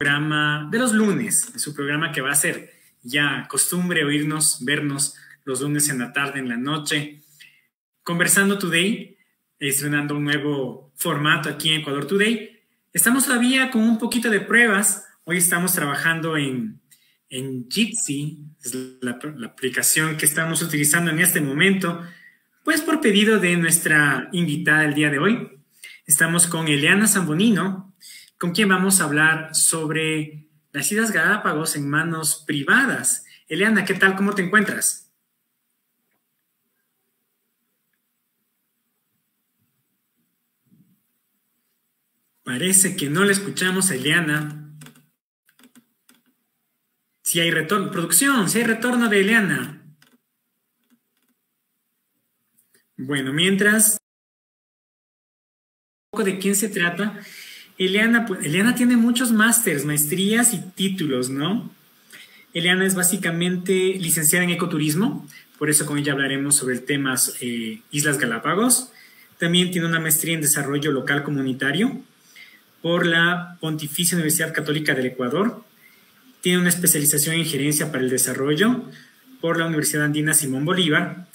programa de los lunes, es su programa que va a ser ya costumbre oírnos, vernos los lunes en la tarde, en la noche, Conversando Today, estrenando un nuevo formato aquí en Ecuador Today. Estamos todavía con un poquito de pruebas. Hoy estamos trabajando en Jitsi, es la aplicación que estamos utilizando en este momento, pues por pedido de nuestra invitada el día de hoy. Estamos con Eliana Zambonino, con quien vamos a hablar sobre las Islas Galápagos en manos privadas. Eliana, ¿qué tal? ¿Cómo te encuentras? Parece que no le escuchamos a Eliana. Si hay retorno, producción, si hay retorno de Eliana. Bueno, mientras, un poco de quién se trata. Eliana, pues, Eliana tiene muchos másters, maestrías y títulos, ¿no? Eliana es básicamente licenciada en ecoturismo, por eso con ella hablaremos sobre el tema Islas Galápagos. También tiene una maestría en desarrollo local comunitario por la Pontificia Universidad Católica del Ecuador. Tiene una especialización en gerencia para el desarrollo por la Universidad Andina Simón Bolívar.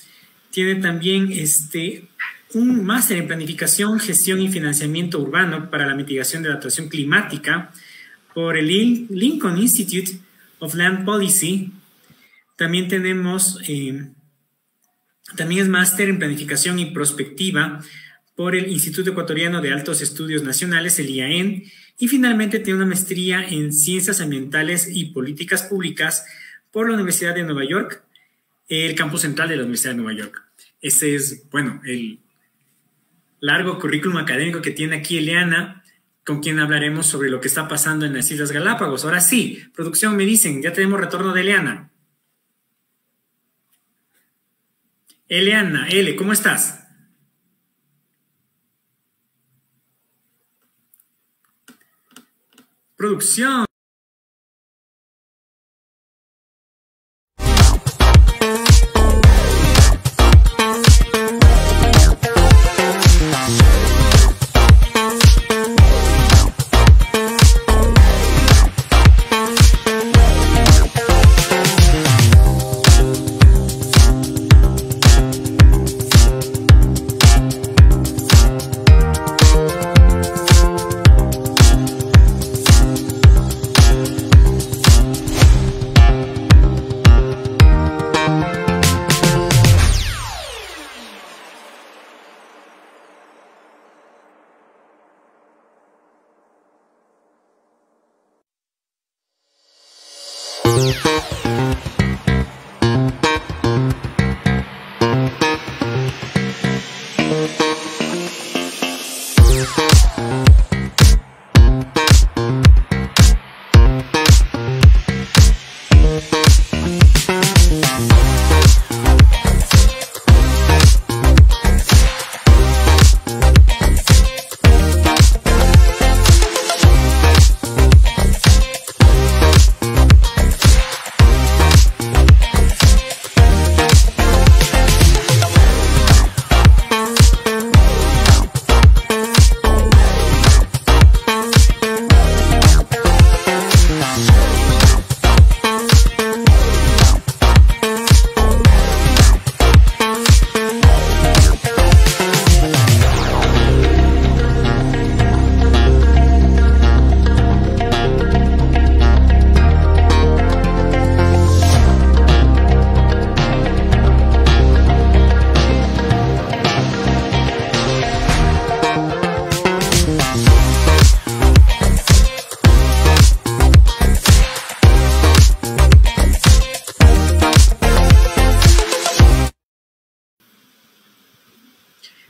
Tiene también un máster en planificación, gestión y financiamiento urbano para la mitigación de la adaptación climática por el Lincoln Institute of Land Policy. También tenemos, también es máster en planificación y prospectiva por el Instituto Ecuatoriano de Altos Estudios Nacionales, el IAEN, y finalmente tiene una maestría en Ciencias Ambientales y Políticas Públicas por la Universidad de Nueva York, el campus central de la Universidad de Nueva York. Ese es, bueno, el largo currículum académico que tiene aquí Eliana, con quien hablaremos sobre lo que está pasando en las Islas Galápagos. Ahora sí, producción, me dicen, ya tenemos retorno de Eliana. Eliana, ¿cómo estás? Producción.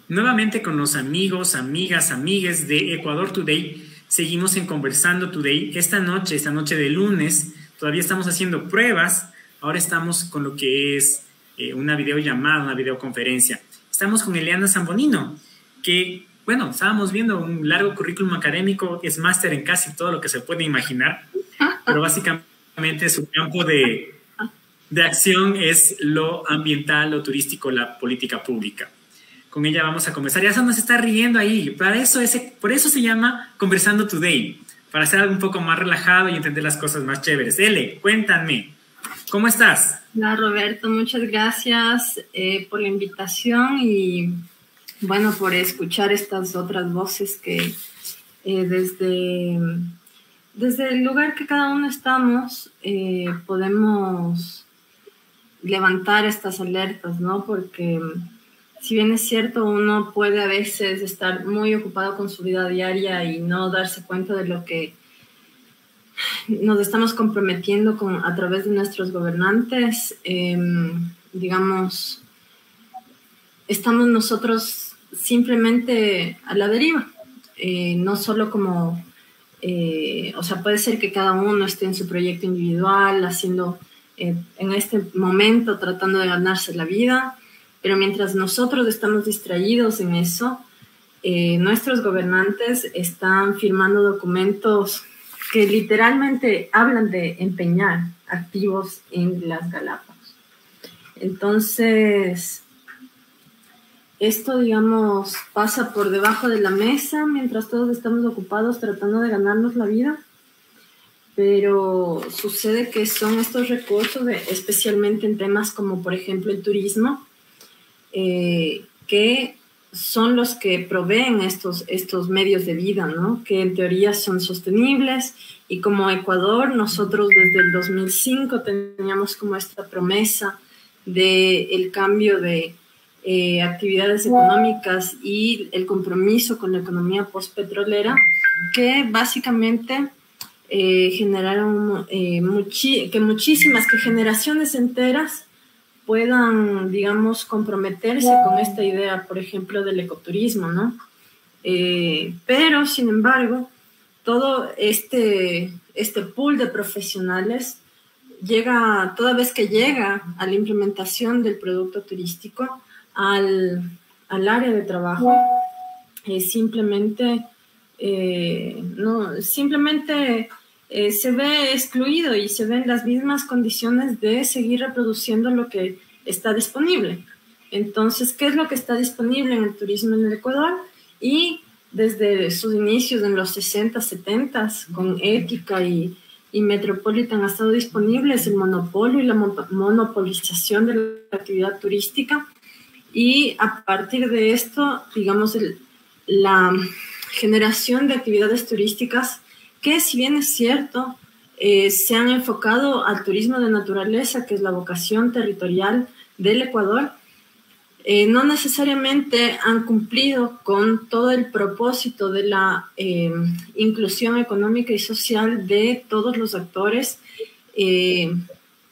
Nuevamente con los amigos, amigas, amigues de Ecuador Today, seguimos en Conversando Today. Esta noche de lunes, todavía estamos haciendo pruebas. Ahora estamos con lo que es una videollamada, una videoconferencia. Estamos con Eliana Zambonino, que, bueno, estábamos viendo un largo currículum académico, es máster en casi todo lo que se puede imaginar, pero básicamente su campo de acción es lo ambiental, lo turístico, la política pública. Con ella vamos a conversar. Ya se nos está riendo ahí. Por eso se llama Conversando Today. para hacer algo un poco más relajado y entender las cosas más chéveres. Ele, cuéntame, ¿cómo estás? Hola Roberto, muchas gracias por la invitación y bueno, por escuchar estas otras voces que desde el lugar que cada uno estamos podemos levantar estas alertas, ¿no? Porque si bien es cierto, uno puede a veces estar muy ocupado con su vida diaria y no darse cuenta de lo que nos estamos comprometiendo a través de nuestros gobernantes, digamos, estamos nosotros simplemente a la deriva, no solo como, o sea, puede ser que cada uno esté en su proyecto individual, haciendo, en este momento, tratando de ganarse la vida, pero mientras nosotros estamos distraídos en eso, nuestros gobernantes están firmando documentos que literalmente hablan de empeñar activos en las Galápagos. Entonces, esto, digamos, pasa por debajo de la mesa mientras todos estamos ocupados tratando de ganarnos la vida, pero sucede que son estos recursos, especialmente en temas como, por ejemplo, el turismo, que son los que proveen estos medios de vida, ¿no? Que en teoría son sostenibles, y como Ecuador, nosotros desde el 2005 teníamos como esta promesa del cambio de actividades económicas y el compromiso con la economía postpetrolera, que básicamente generaron que generaciones enteras puedan, digamos, comprometerse con esta idea, por ejemplo, del ecoturismo, ¿no? Pero, sin embargo, todo este pool de profesionales toda vez que llega a la implementación del producto turístico, al área de trabajo, simplemente se ve excluido y se ven las mismas condiciones de seguir reproduciendo lo que está disponible. Entonces, ¿qué es lo que está disponible en el turismo en el Ecuador? Y desde sus inicios en los 60, 70, con Ética y Metropolitan, ha estado disponibles el monopolio y la monopolización de la actividad turística. Y a partir de esto, digamos, la generación de actividades turísticas que, si bien es cierto, se han enfocado al turismo de naturaleza, que es la vocación territorial del Ecuador, no necesariamente han cumplido con todo el propósito de la inclusión económica y social de todos los actores,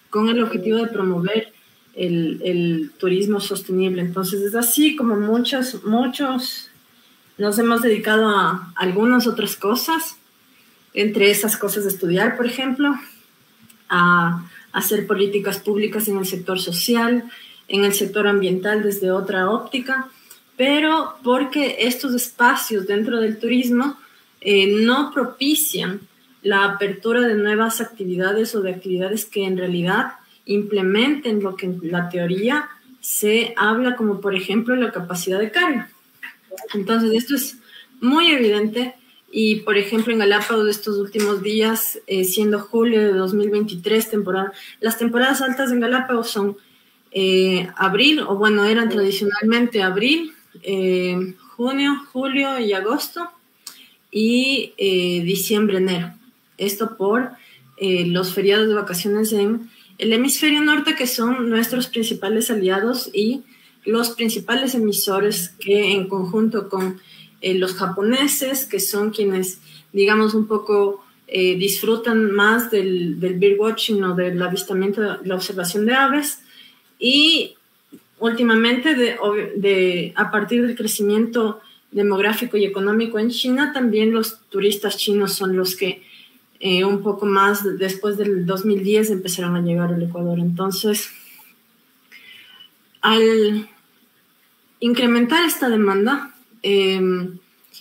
con el objetivo de promover el turismo sostenible. Entonces, es así como muchos nos hemos dedicado a algunas otras cosas, entre esas cosas estudiar, por ejemplo, a hacer políticas públicas en el sector social, en el sector ambiental desde otra óptica, pero porque estos espacios dentro del turismo no propician la apertura de nuevas actividades o de actividades que en realidad implementen lo que en la teoría se habla, como por ejemplo la capacidad de carga. Entonces, esto es muy evidente. Y, por ejemplo, en Galápagos de estos últimos días, siendo julio de 2023, las temporadas altas en Galápagos son abril, o bueno, eran tradicionalmente abril, junio, julio y agosto, y diciembre, enero. Esto por los feriados de vacaciones en el hemisferio norte, que son nuestros principales aliados y los principales emisores, que en conjunto con los japoneses, que son quienes, digamos, un poco disfrutan más del birdwatching o del avistamiento, la observación de aves, y últimamente a partir del crecimiento demográfico y económico en China, también los turistas chinos son los que un poco más después del 2010 empezaron a llegar al Ecuador. Entonces, al incrementar esta demanda,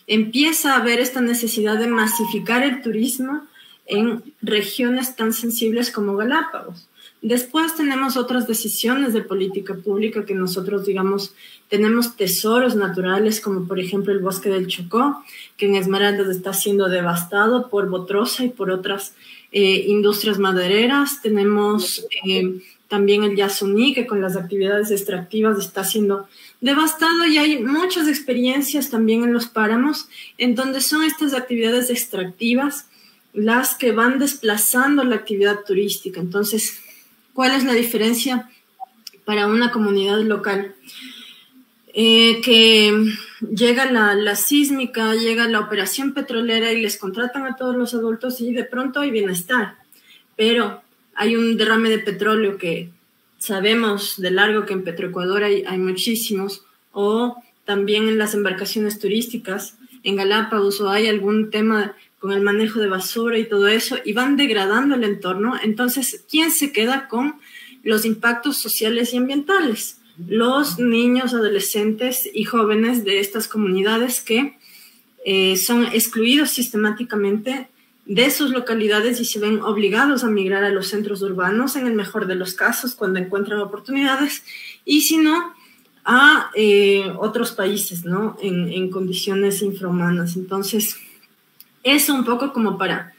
empieza a haber esta necesidad de masificar el turismo en regiones tan sensibles como Galápagos, Después tenemos otras decisiones de política pública que nosotros, digamos, tenemos tesoros naturales, como por ejemplo el bosque del Chocó, que en Esmeraldas está siendo devastado por Botrosa y por otras industrias madereras. Tenemos también el Yasuní, que con las actividades extractivas está siendo devastado, y hay muchas experiencias también en los páramos, en donde son estas actividades extractivas las que van desplazando la actividad turística. Entonces, ¿cuál es la diferencia para una comunidad local? Que llega la sísmica, llega la operación petrolera y les contratan a todos los adultos y de pronto hay bienestar. Pero hay un derrame de petróleo que sabemos de largo que en Petroecuador hay muchísimos, o también en las embarcaciones turísticas, en Galápagos, o hay algún tema con el manejo de basura y todo eso, y van degradando el entorno. Entonces, ¿quién se queda con los impactos sociales y ambientales? Los niños, adolescentes y jóvenes de estas comunidades que son excluidos sistemáticamente de sus localidades y se ven obligados a migrar a los centros urbanos, en el mejor de los casos, cuando encuentran oportunidades, y si no, a otros países, ¿no? En condiciones infrahumanas. Entonces, eso un poco como para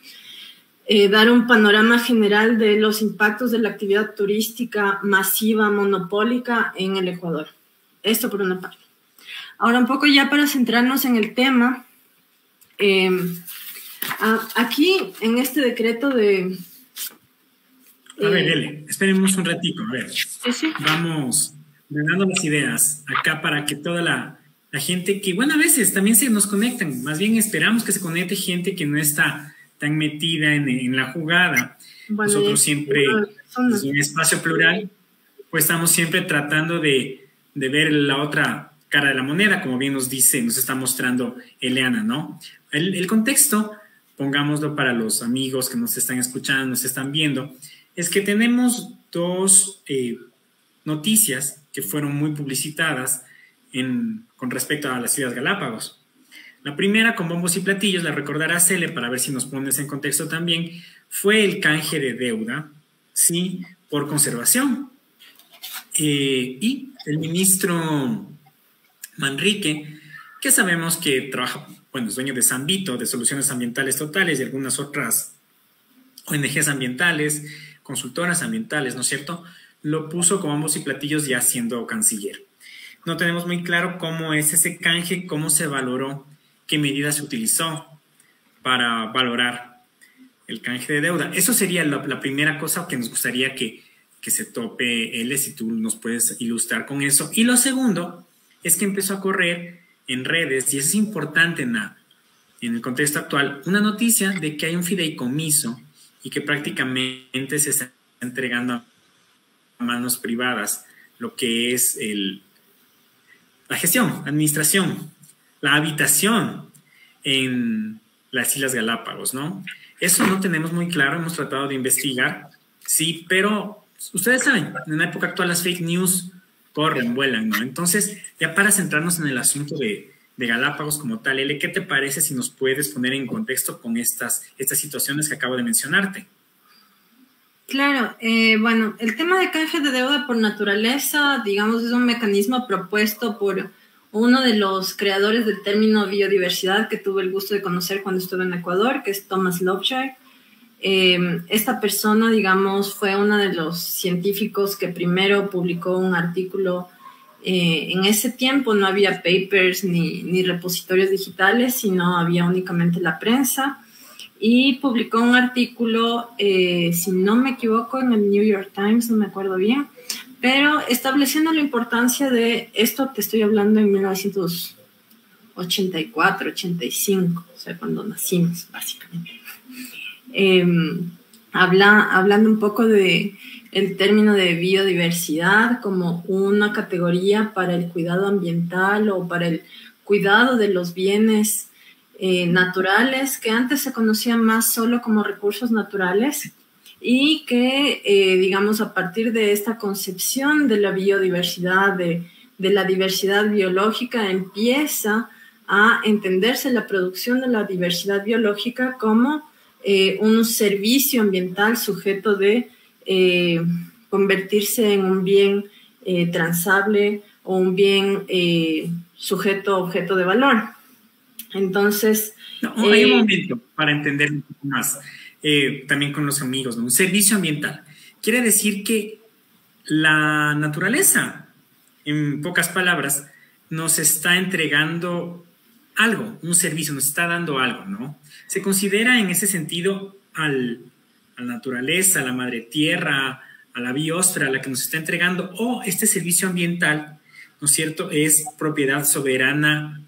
dar un panorama general de los impactos de la actividad turística masiva, monopólica en el Ecuador. Esto por una parte. Ahora un poco ya para centrarnos en el tema, aquí en este decreto de... A ver, Ele, esperemos un ratito, a ver. Sí. Vamos dando las ideas acá para que toda la gente que, bueno, a veces también se nos conectan, más bien esperamos que se conecte gente que no está tan metida en la jugada. Bueno, nosotros siempre, desde un espacio plural, pues estamos siempre tratando de ver la otra cara de la moneda, como bien nos dice, nos está mostrando Eleana, ¿no? El contexto, pongámoslo para los amigos que nos están escuchando, nos están viendo, es que tenemos dos noticias que fueron muy publicitadas con respecto a las Islas Galápagos. La primera, con bombos y platillos, la recordará Cele para ver si nos pones en contexto también, fue el canje de deuda, ¿sí? Por conservación. Y el ministro Manrique, que sabemos que trabaja, bueno, es dueño de Sambito, de Soluciones Ambientales Totales y algunas otras ONGs ambientales, consultoras ambientales, ¿no es cierto? Lo puso con bombos y platillos ya siendo canciller. No tenemos muy claro cómo es ese canje, cómo se valoró, qué medidas se utilizó para valorar el canje de deuda. Eso sería la primera cosa que nos gustaría que se tope, L, si tú nos puedes ilustrar con eso. Y lo segundo es que empezó a correr en redes, y eso es importante en el contexto actual, una noticia de que hay un fideicomiso y que prácticamente se está entregando a manos privadas lo que es la gestión, administración, la habitación en las Islas Galápagos, ¿no? Eso no tenemos muy claro, hemos tratado de investigar, sí, pero ustedes saben, en la época actual las fake news corren, vuelan, ¿no? Entonces, ya para centrarnos en el asunto de Galápagos como tal, Ele, ¿qué te parece si nos puedes poner en contexto con estas situaciones que acabo de mencionarte? Claro, bueno, el tema de canje de deuda por naturaleza, digamos, es un mecanismo propuesto por uno de los creadores del término biodiversidad que tuve el gusto de conocer cuando estuve en Ecuador, que es Thomas Lovejoy. Esta persona, digamos, fue uno de los científicos que primero publicó un artículo. En ese tiempo no había papers ni repositorios digitales, sino había únicamente la prensa. Y publicó un artículo, si no me equivoco, en el New York Times, no me acuerdo bien, pero estableciendo la importancia de esto, te estoy hablando en 1984, 85, o sea, cuando nacimos, básicamente. Hablando un poco de el término de biodiversidad como una categoría para el cuidado ambiental o para el cuidado de los bienes naturales, que antes se conocían más solo como recursos naturales, y que, digamos, a partir de esta concepción de la biodiversidad, de la diversidad biológica, empieza a entenderse la producción de la diversidad biológica como un servicio ambiental sujeto de convertirse en un bien transable o un bien sujeto a objeto de valor. Entonces... No, hay un momento para entender un poco más, también con los amigos, ¿no? Un servicio ambiental. Quiere decir que la naturaleza, en pocas palabras, nos está entregando algo, un servicio, nos está dando algo, ¿no? Se considera en ese sentido a la naturaleza, a la madre tierra, a la biosfera, a la que nos está entregando, o este servicio ambiental, ¿no es cierto?, es propiedad soberana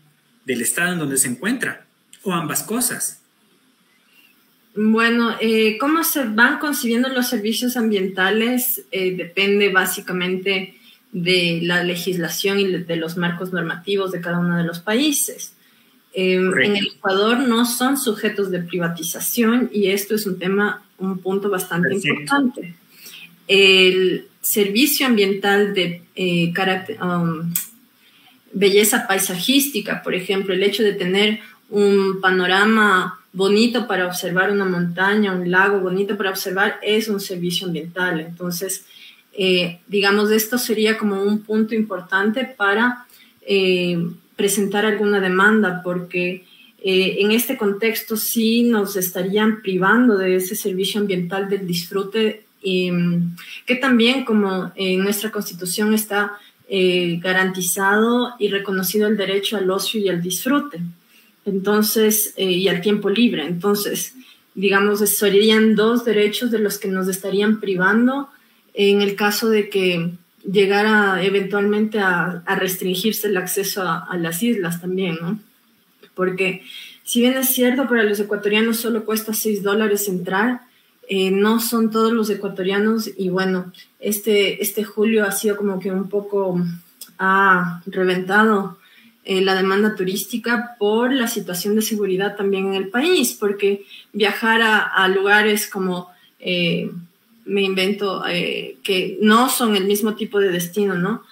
del estado en donde se encuentra, o ambas cosas. Bueno, cómo se van concibiendo los servicios ambientales depende básicamente de la legislación y de los marcos normativos de cada uno de los países. En el Ecuador no son sujetos de privatización y esto es un punto bastante importante. El servicio ambiental de belleza paisajística, por ejemplo, el hecho de tener un panorama bonito para observar una montaña, un lago bonito para observar, es un servicio ambiental. Entonces, digamos, esto sería como un punto importante para presentar alguna demanda, porque en este contexto sí nos estarían privando de ese servicio ambiental del disfrute, que también, como en nuestra Constitución está garantizado y reconocido el derecho al ocio y al disfrute. Entonces, y al tiempo libre. Entonces, digamos, serían dos derechos de los que nos estarían privando en el caso de que llegara eventualmente a restringirse el acceso a las islas también, ¿no? Porque si bien es cierto, para los ecuatorianos solo cuesta $6 entrar, no son todos los ecuatorianos y bueno, este julio ha sido como que un poco reventado la demanda turística por la situación de seguridad también en el país, porque viajar a lugares como, me invento, que no son el mismo tipo de destino, ¿no?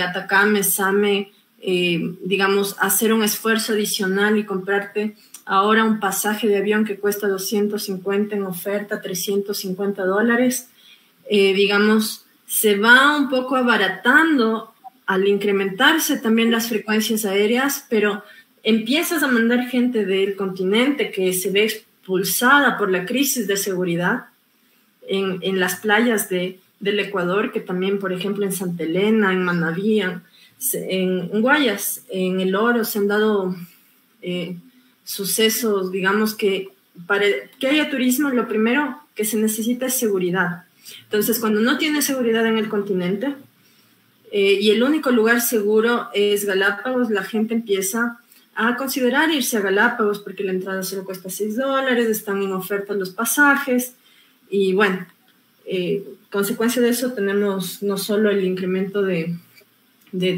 Atacama, Same, digamos, hacer un esfuerzo adicional y comprarte ahora un pasaje de avión que cuesta 250 en oferta, $350, digamos, se va un poco abaratando al incrementarse también las frecuencias aéreas, pero empiezas a mandar gente del continente que se ve expulsada por la crisis de seguridad en las playas del Ecuador, que también, por ejemplo, en Santa Elena, en Manabí, en Guayas, en El Oro, se han dado sucesos, digamos, que para que haya turismo, lo primero que se necesita es seguridad. Entonces, cuando no tienes seguridad en el continente, y el único lugar seguro es Galápagos, la gente empieza a considerar irse a Galápagos porque la entrada solo cuesta $6, están en oferta los pasajes y bueno, consecuencia de eso tenemos no solo el incremento de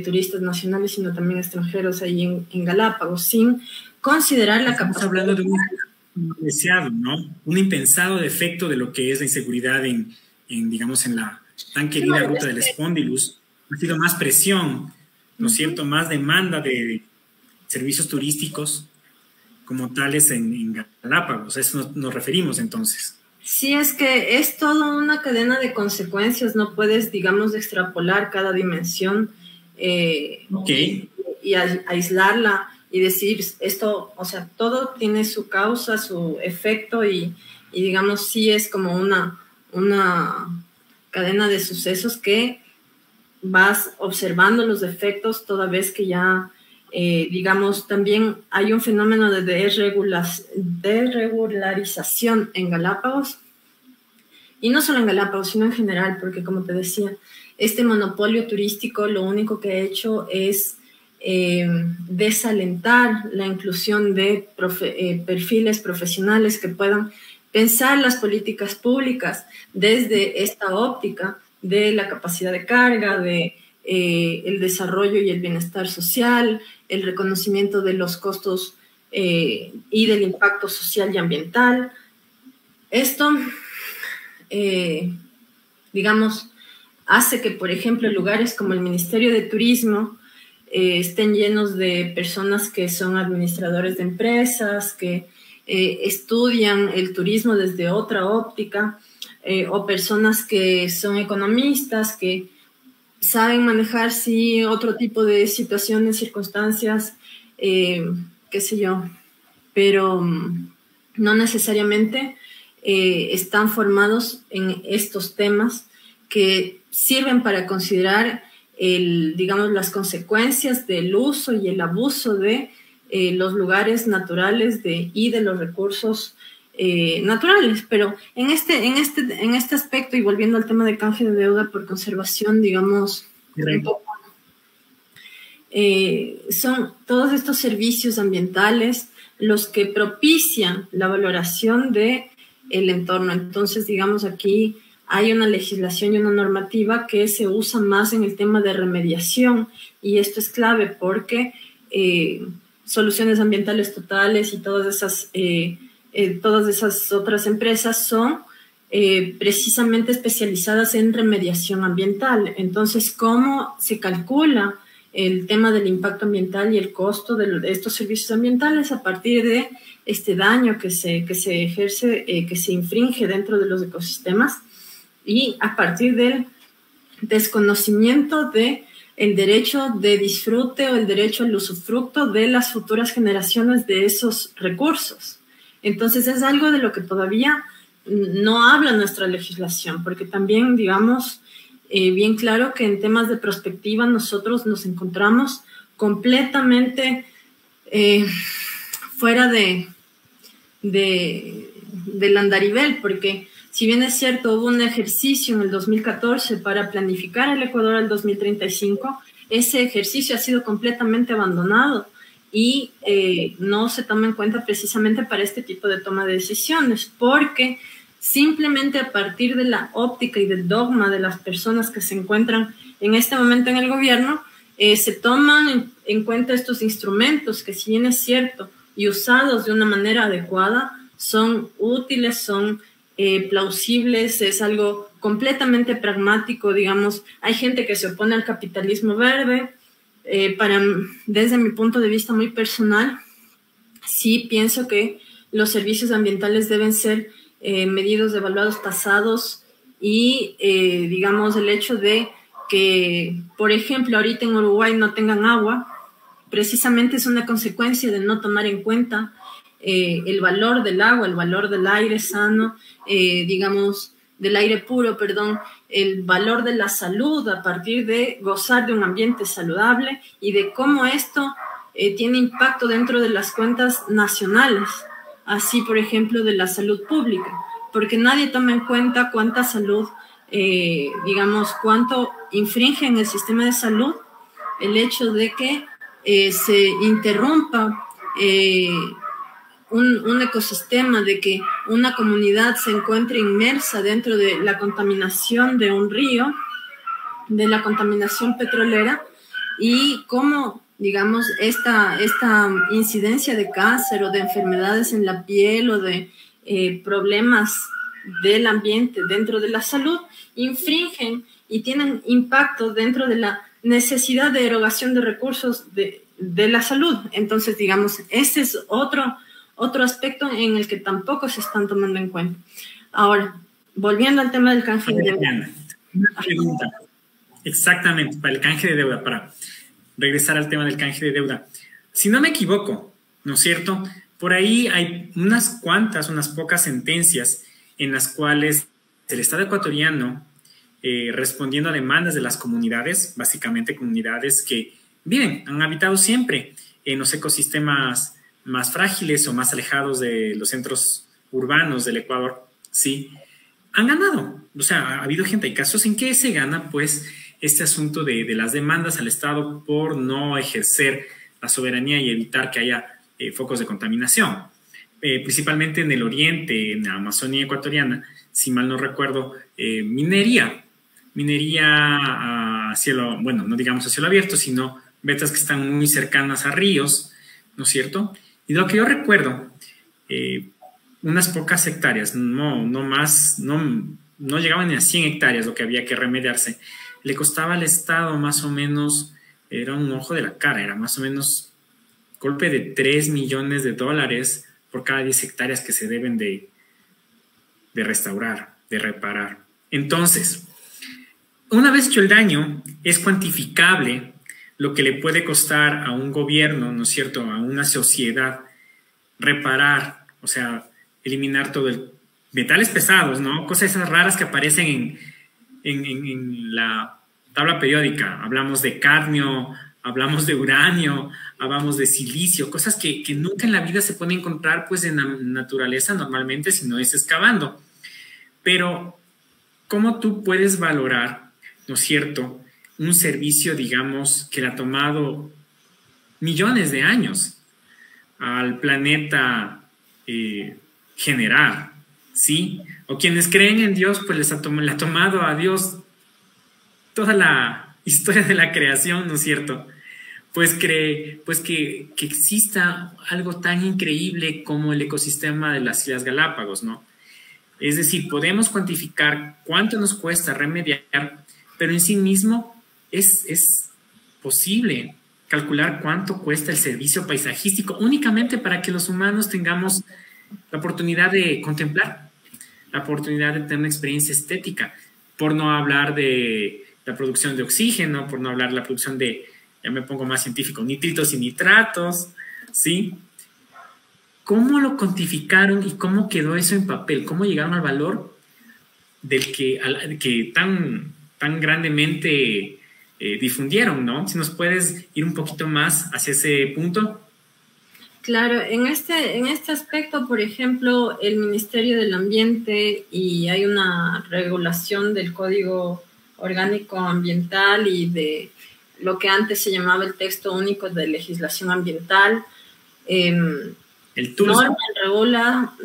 turistas nacionales, sino también extranjeros ahí en Galápagos, sin considerar la capacidad. Estamos hablando de un deseado, ¿no? Un impensado defecto de lo que es la inseguridad digamos, en la tan querida ruta del Spondylus. Ha sido más presión, ¿no es cierto? Más demanda de servicios turísticos como tales en Galápagos. A eso nos referimos entonces. Sí, es que es toda una cadena de consecuencias. No puedes, digamos, extrapolar cada dimensión y aislarla y decir esto, o sea, todo tiene su causa, su efecto y digamos, sí es como una cadena de sucesos que vas observando los efectos toda vez que ya, digamos, también hay un fenómeno de desregularización en Galápagos, y no solo en Galápagos, sino en general, porque como te decía, este monopolio turístico lo único que ha hecho es desalentar la inclusión de perfiles profesionales que puedan pensar las políticas públicas desde esta óptica de la capacidad de carga, de el desarrollo y el bienestar social, el reconocimiento de los costos y del impacto social y ambiental. Esto, digamos, hace que, por ejemplo, lugares como el Ministerio de Turismo estén llenos de personas que son administradores de empresas, que estudian el turismo desde otra óptica, o personas que son economistas, que saben manejar, sí, otro tipo de situaciones, circunstancias, qué sé yo, pero no necesariamente están formados en estos temas que sirven para considerar digamos, las consecuencias del uso y el abuso de los lugares naturales y de los recursos naturales. Pero en este aspecto, y volviendo al tema de canje de deuda por conservación, digamos, un poco, son todos estos servicios ambientales los que propician la valoración del entorno. Entonces, digamos, aquí hay una legislación y una normativa que se usa más en el tema de remediación, y esto es clave porque soluciones ambientales totales y todas esas otras empresas son precisamente especializadas en remediación ambiental. Entonces, ¿cómo se calcula el tema del impacto ambiental y el costo de estos servicios ambientales a partir de este daño que se ejerce, que se infringe dentro de los ecosistemas, y a partir del desconocimiento del derecho de disfrute o el derecho al usufructo de las futuras generaciones de esos recursos? Entonces es algo de lo que todavía no habla nuestra legislación, porque también, digamos, bien claro que en temas de prospectiva nosotros nos encontramos completamente fuera del andarivel, porque si bien es cierto, hubo un ejercicio en el 2014 para planificar el Ecuador al 2035, ese ejercicio ha sido completamente abandonado y no se toma en cuenta precisamente para este tipo de toma de decisiones, porque simplemente a partir de la óptica y del dogma de las personas que se encuentran en este momento en el gobierno, se toman en cuenta estos instrumentos que, si bien es cierto, y usados de una manera adecuada, son útiles, son plausibles, es algo completamente pragmático, digamos. Hay gente que se opone al capitalismo verde. Desde mi punto de vista muy personal, sí pienso que los servicios ambientales deben ser medidos, evaluados, tasados, y digamos el hecho de que, por ejemplo, ahorita en Uruguay no tengan agua, precisamente es una consecuencia de no tomar en cuenta el valor del agua, el valor del aire sano, digamos, del aire puro, perdón, el valor de la salud a partir de gozar de un ambiente saludable, y de cómo esto tiene impacto dentro de las cuentas nacionales, así, por ejemplo, de la salud pública, porque nadie toma en cuenta cuánta salud, digamos, cuánto infringe en el sistema de salud el hecho de que se interrumpa un ecosistema, de que una comunidad se encuentre inmersa dentro de la contaminación de un río, de la contaminación petrolera, y cómo, digamos, esta incidencia de cáncer o de enfermedades en la piel o de problemas del ambiente dentro de la salud infringen y tienen impacto dentro de la necesidad de erogación de recursos de la salud. Entonces, digamos, ese es otro aspecto en el que tampoco se están tomando en cuenta. Ahora, volviendo al tema del canje de deuda. Una pregunta. Exactamente, para el canje de deuda, para regresar al tema del canje de deuda. Si no me equivoco, ¿no es cierto? Por ahí hay unas pocas sentencias en las cuales el Estado ecuatoriano, respondiendo a demandas de las comunidades, básicamente comunidades que han habitado siempre en los ecosistemas más frágiles o más alejados de los centros urbanos del Ecuador, sí, han ganado. O sea, ha habido gente, hay casos en que se gana, pues, este asunto de las demandas al Estado por no ejercer la soberanía y evitar que haya focos de contaminación. Principalmente en el oriente, en la Amazonía ecuatoriana, si mal no recuerdo, minería a cielo, bueno, no digamos a cielo abierto, sino vetas que están muy cercanas a ríos, ¿no es cierto? Y lo que yo recuerdo, unas pocas hectáreas, no llegaban ni a 100 hectáreas lo que había que remediarse, le costaba al Estado más o menos, era un ojo de la cara, era más o menos golpe de $3 millones por cada 10 hectáreas que se deben de restaurar. de reparar. Entonces, una vez hecho el daño, es cuantificable lo que le puede costar a un gobierno, ¿no es cierto?, a una sociedad reparar, o sea, eliminar todo el metales pesados, ¿no? Cosas esas raras que aparecen en la tabla periódica. Hablamos de cadmio, hablamos de uranio, hablamos de silicio, cosas que nunca en la vida se pueden encontrar pues en la naturaleza normalmente si no es excavando. Pero, ¿cómo tú puedes valorar, ¿no es cierto?, un servicio, digamos, que le ha tomado millones de años al planeta generar, ¿sí? O quienes creen en Dios, pues le ha tomado a Dios toda la historia de la creación, ¿no es cierto? Pues que exista algo tan increíble como el ecosistema de las Islas Galápagos, ¿no? Es decir, podemos cuantificar cuánto nos cuesta remediar, pero en sí mismo es posible calcular cuánto cuesta el servicio paisajístico únicamente para que los humanos tengamos la oportunidad de contemplar, la oportunidad de tener una experiencia estética, por no hablar de la producción de oxígeno, por no hablar de la producción de, ya me pongo más científico, nitritos y nitratos, ¿sí? ¿Cómo lo cuantificaron y cómo quedó eso en papel? ¿Cómo llegaron al valor del que tan grandemente difundieron, ¿no? Si nos puedes ir un poquito más hacia ese punto. Claro, en este aspecto, por ejemplo, el Ministerio del Ambiente, y hay una regulación del Código Orgánico Ambiental y de lo que antes se llamaba el Texto Único de Legislación Ambiental. El TULS.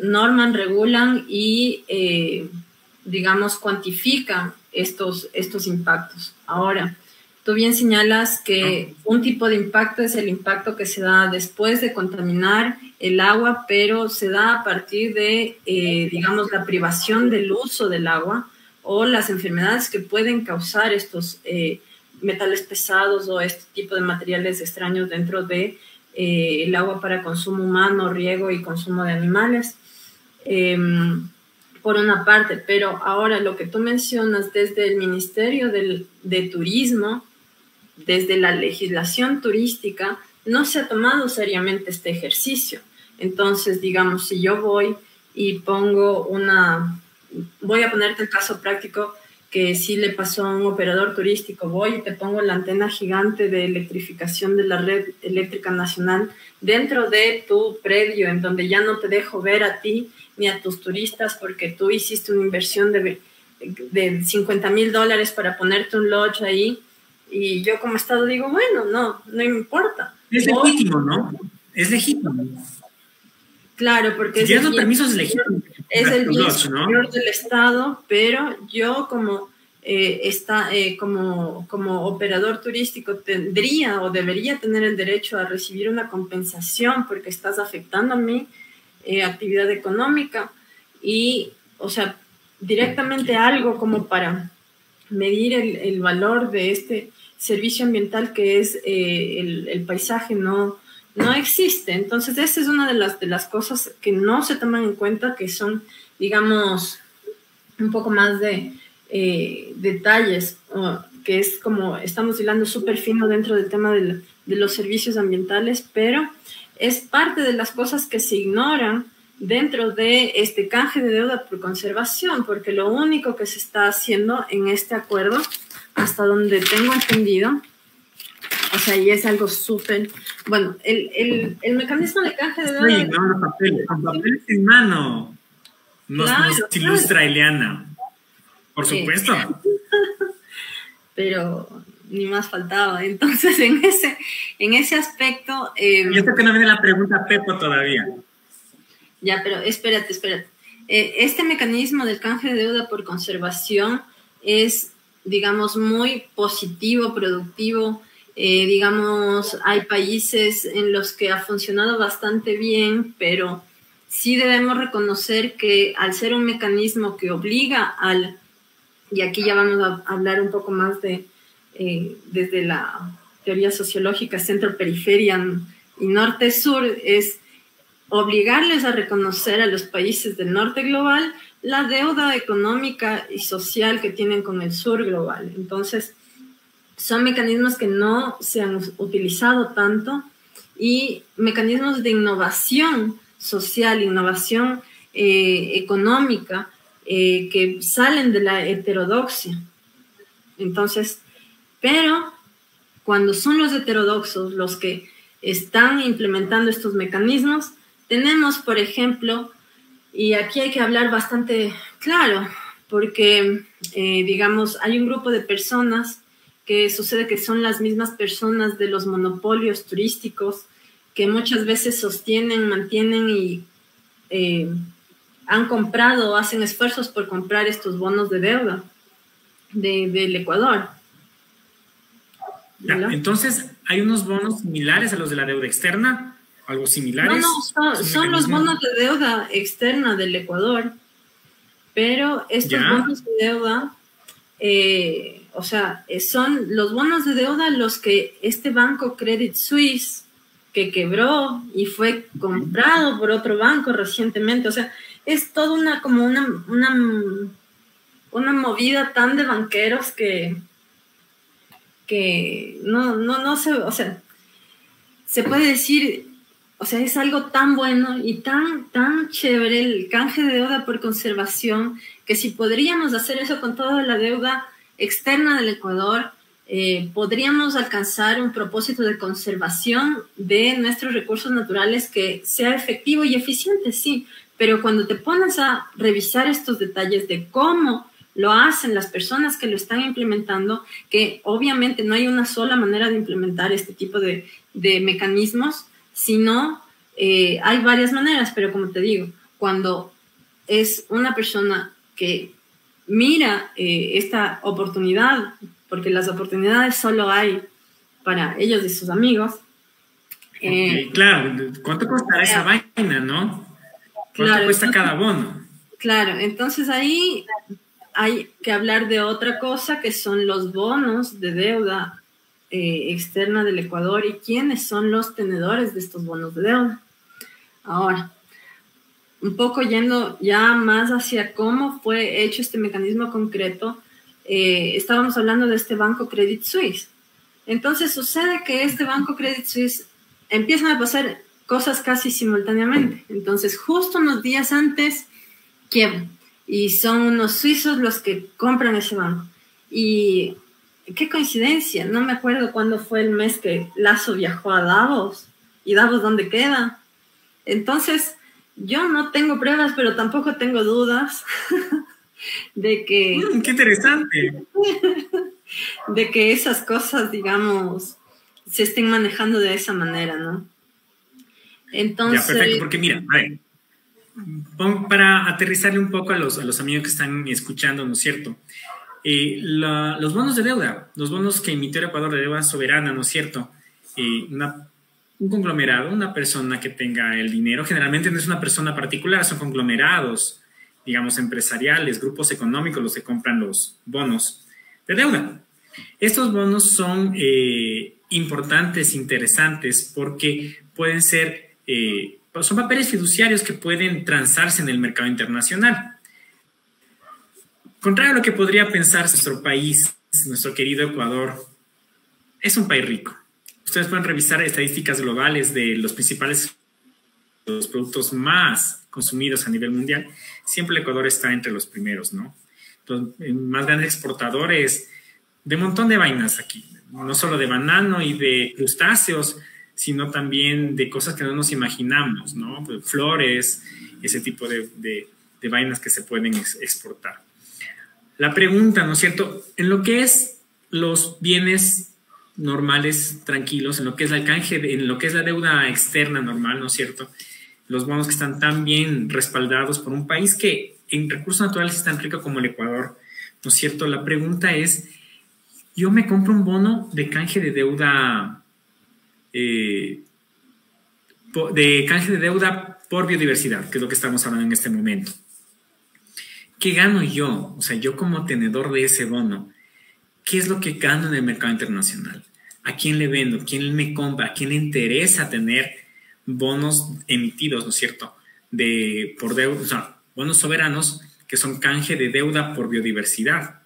Norman regulan y, digamos, cuantifican estos impactos. Ahora, tú bien señalas que un tipo de impacto es el impacto que se da después de contaminar el agua, pero se da a partir de, digamos, la privación del uso del agua o las enfermedades que pueden causar estos metales pesados o este tipo de materiales extraños dentro de el agua para consumo humano, riego y consumo de animales. Por una parte, pero ahora lo que tú mencionas desde el Ministerio de Turismo, desde la legislación turística, no se ha tomado seriamente este ejercicio. Entonces, digamos, si yo voy y voy a ponerte el caso práctico que sí le pasó a un operador turístico, voy y te pongo la antena gigante de electrificación de la red eléctrica nacional dentro de tu predio, en donde ya no te dejo ver a ti ni a tus turistas porque tú hiciste una inversión de $50,000 para ponerte un lodge ahí. Y yo como Estado digo, bueno, no me importa. Es legítimo, ¿no? Es legítimo. Claro, porque si tienes los permisos es legítimo. Es el bien superior del Estado, pero yo como operador turístico tendría o debería tener el derecho a recibir una compensación porque estás afectando a mi actividad económica y, o sea, directamente algo como para medir el valor de este servicio ambiental que es el paisaje no existe. Entonces, esa es una de las cosas que no se toman en cuenta, que son, digamos, un poco más de detalles, que es como estamos hilando súper fino dentro del tema de los servicios ambientales, pero es parte de las cosas que se ignoran dentro de este canje de deuda por conservación, porque lo único que se está haciendo en este acuerdo, hasta donde tengo entendido, o sea, y es algo súper... Bueno, el mecanismo de canje de deuda... Sí, no, con papeles en mano. Nos ilustra Eliana. Por supuesto. Pero ni más faltaba. Entonces, en ese aspecto... Yo creo que no viene la pregunta Pepo todavía. Ya, pero espérate. Este mecanismo del canje de deuda por conservación es, digamos, muy positivo, productivo. Digamos, hay países en los que ha funcionado bastante bien, pero sí debemos reconocer que al ser un mecanismo que obliga y aquí ya vamos a hablar un poco más desde la teoría sociológica, centro-periferia y norte-sur, es obligarles a reconocer a los países del norte global la deuda económica y social que tienen con el sur global. Entonces, son mecanismos que no se han utilizado tanto y mecanismos de innovación social, innovación económica que salen de la heterodoxia. Entonces, pero cuando son los heterodoxos los que están implementando estos mecanismos, tenemos, por ejemplo, y aquí hay que hablar bastante claro, porque, digamos, hay un grupo de personas que sucede que son las mismas personas de los monopolios turísticos que muchas veces sostienen, mantienen y han comprado, hacen esfuerzos por comprar estos bonos de deuda del Ecuador. Ya, entonces, ¿hay unos bonos similares a los de la deuda externa? ¿Algo similares? No, son los bonos de deuda externa del Ecuador, pero estos bonos de deuda, o sea, son los bonos de deuda los que este banco Credit Suisse, que quebró y fue comprado por otro banco recientemente, o sea, es toda una movida tan de banqueros que no se, o sea, se puede decir, o sea, es algo tan bueno y tan chévere el canje de deuda por conservación, que si podríamos hacer eso con toda la deuda externa del Ecuador, podríamos alcanzar un propósito de conservación de nuestros recursos naturales que sea efectivo y eficiente, sí, pero cuando te pones a revisar estos detalles de cómo lo hacen las personas que lo están implementando, que obviamente no hay una sola manera de implementar este tipo de mecanismos, sino hay varias maneras, pero como te digo, cuando es una persona que mira esta oportunidad, porque las oportunidades solo hay para ellos y sus amigos. Claro, ¿cuánto costará esa vaina, no? ¿Cuánto cuesta cada bono? Claro, entonces ahí hay que hablar de otra cosa, que son los bonos de deuda externa del Ecuador y quiénes son los tenedores de estos bonos de deuda. Ahora, un poco yendo ya más hacia cómo fue hecho este mecanismo concreto, estábamos hablando de este banco Credit Suisse. Entonces sucede que este banco Credit Suisse empiezan a pasar cosas casi simultáneamente. Entonces, justo unos días antes quiebran y son unos suizos los que compran ese banco. Y qué coincidencia, no me acuerdo cuándo fue el mes que Lazo viajó a Davos. ¿Y Davos dónde queda? Entonces, yo no tengo pruebas, pero tampoco tengo dudas de que... ¡Qué interesante! De que esas cosas, digamos, se estén manejando de esa manera, ¿no? Entonces... Ya, perfecto, porque mira, a ver, para aterrizarle un poco a los amigos que están escuchando, ¿no es cierto? Los bonos de deuda, los bonos que emitió el Ecuador de deuda soberana, ¿no es cierto? Un conglomerado, una persona que tenga el dinero, generalmente no es una persona particular, son conglomerados, digamos, empresariales, grupos económicos los que compran los bonos de deuda. Estos bonos son importantes, interesantes, porque pueden ser, son papeles fiduciarios que pueden transarse en el mercado internacional. Contrario a lo que podría pensar nuestro país, nuestro querido Ecuador, es un país rico. Ustedes pueden revisar estadísticas globales de los principales los productos más consumidos a nivel mundial. Siempre el Ecuador está entre los primeros, ¿no? Los más grandes exportadores de un montón de vainas aquí. No solo de banano y de crustáceos, sino también de cosas que no nos imaginamos, ¿no? Flores, ese tipo de vainas que se pueden exportar. La pregunta, ¿no es cierto? En lo que es los bienes normales, tranquilos, en lo que es el canje, en lo que es la deuda externa normal, ¿no es cierto? Los bonos que están tan bien respaldados por un país que en recursos naturales es tan rico como el Ecuador, ¿no es cierto? La pregunta es, yo me compro un bono de canje de deuda por biodiversidad, que es lo que estamos hablando en este momento. ¿Qué gano yo? O sea, yo como tenedor de ese bono, ¿qué es lo que gano en el mercado internacional? ¿A quién le vendo? ¿Quién me compra? ¿A quién le interesa tener bonos emitidos, ¿no es cierto? Por deuda, o sea, bonos soberanos que son canje de deuda por biodiversidad.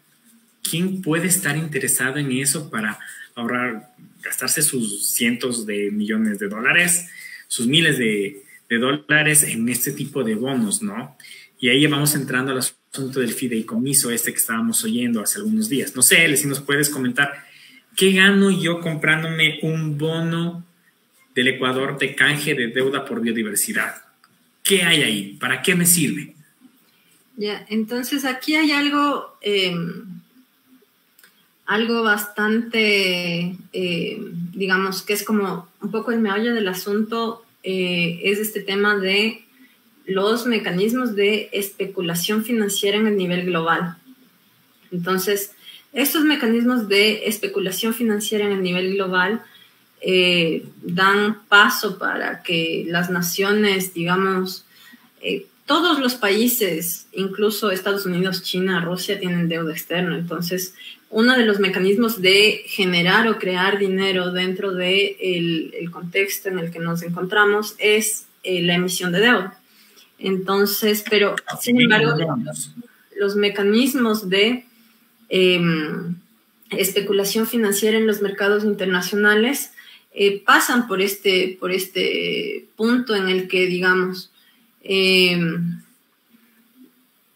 ¿Quién puede estar interesado en eso para ahorrar, gastarse sus cientos de millones de dólares, sus miles de dólares en este tipo de bonos, ¿no? Y ahí vamos entrando al asunto del fideicomiso que estábamos oyendo hace algunos días. No sé, si nos puedes comentar, ¿qué gano yo comprándome un bono del Ecuador de canje de deuda por biodiversidad? ¿Qué hay ahí? ¿Para qué me sirve? Ya, entonces aquí hay algo, algo bastante, digamos, que es como un poco el meollo del asunto, es este tema de los mecanismos de especulación financiera en el nivel global. Entonces, estos mecanismos de especulación financiera en el nivel global dan paso para que las naciones, digamos, todos los países, incluso Estados Unidos, China, Rusia, tienen deuda externa. Entonces, uno de los mecanismos de generar o crear dinero dentro del contexto en el que nos encontramos es la emisión de deuda. Entonces, pero sin embargo, los mecanismos de especulación financiera en los mercados internacionales pasan por este punto en el que, digamos,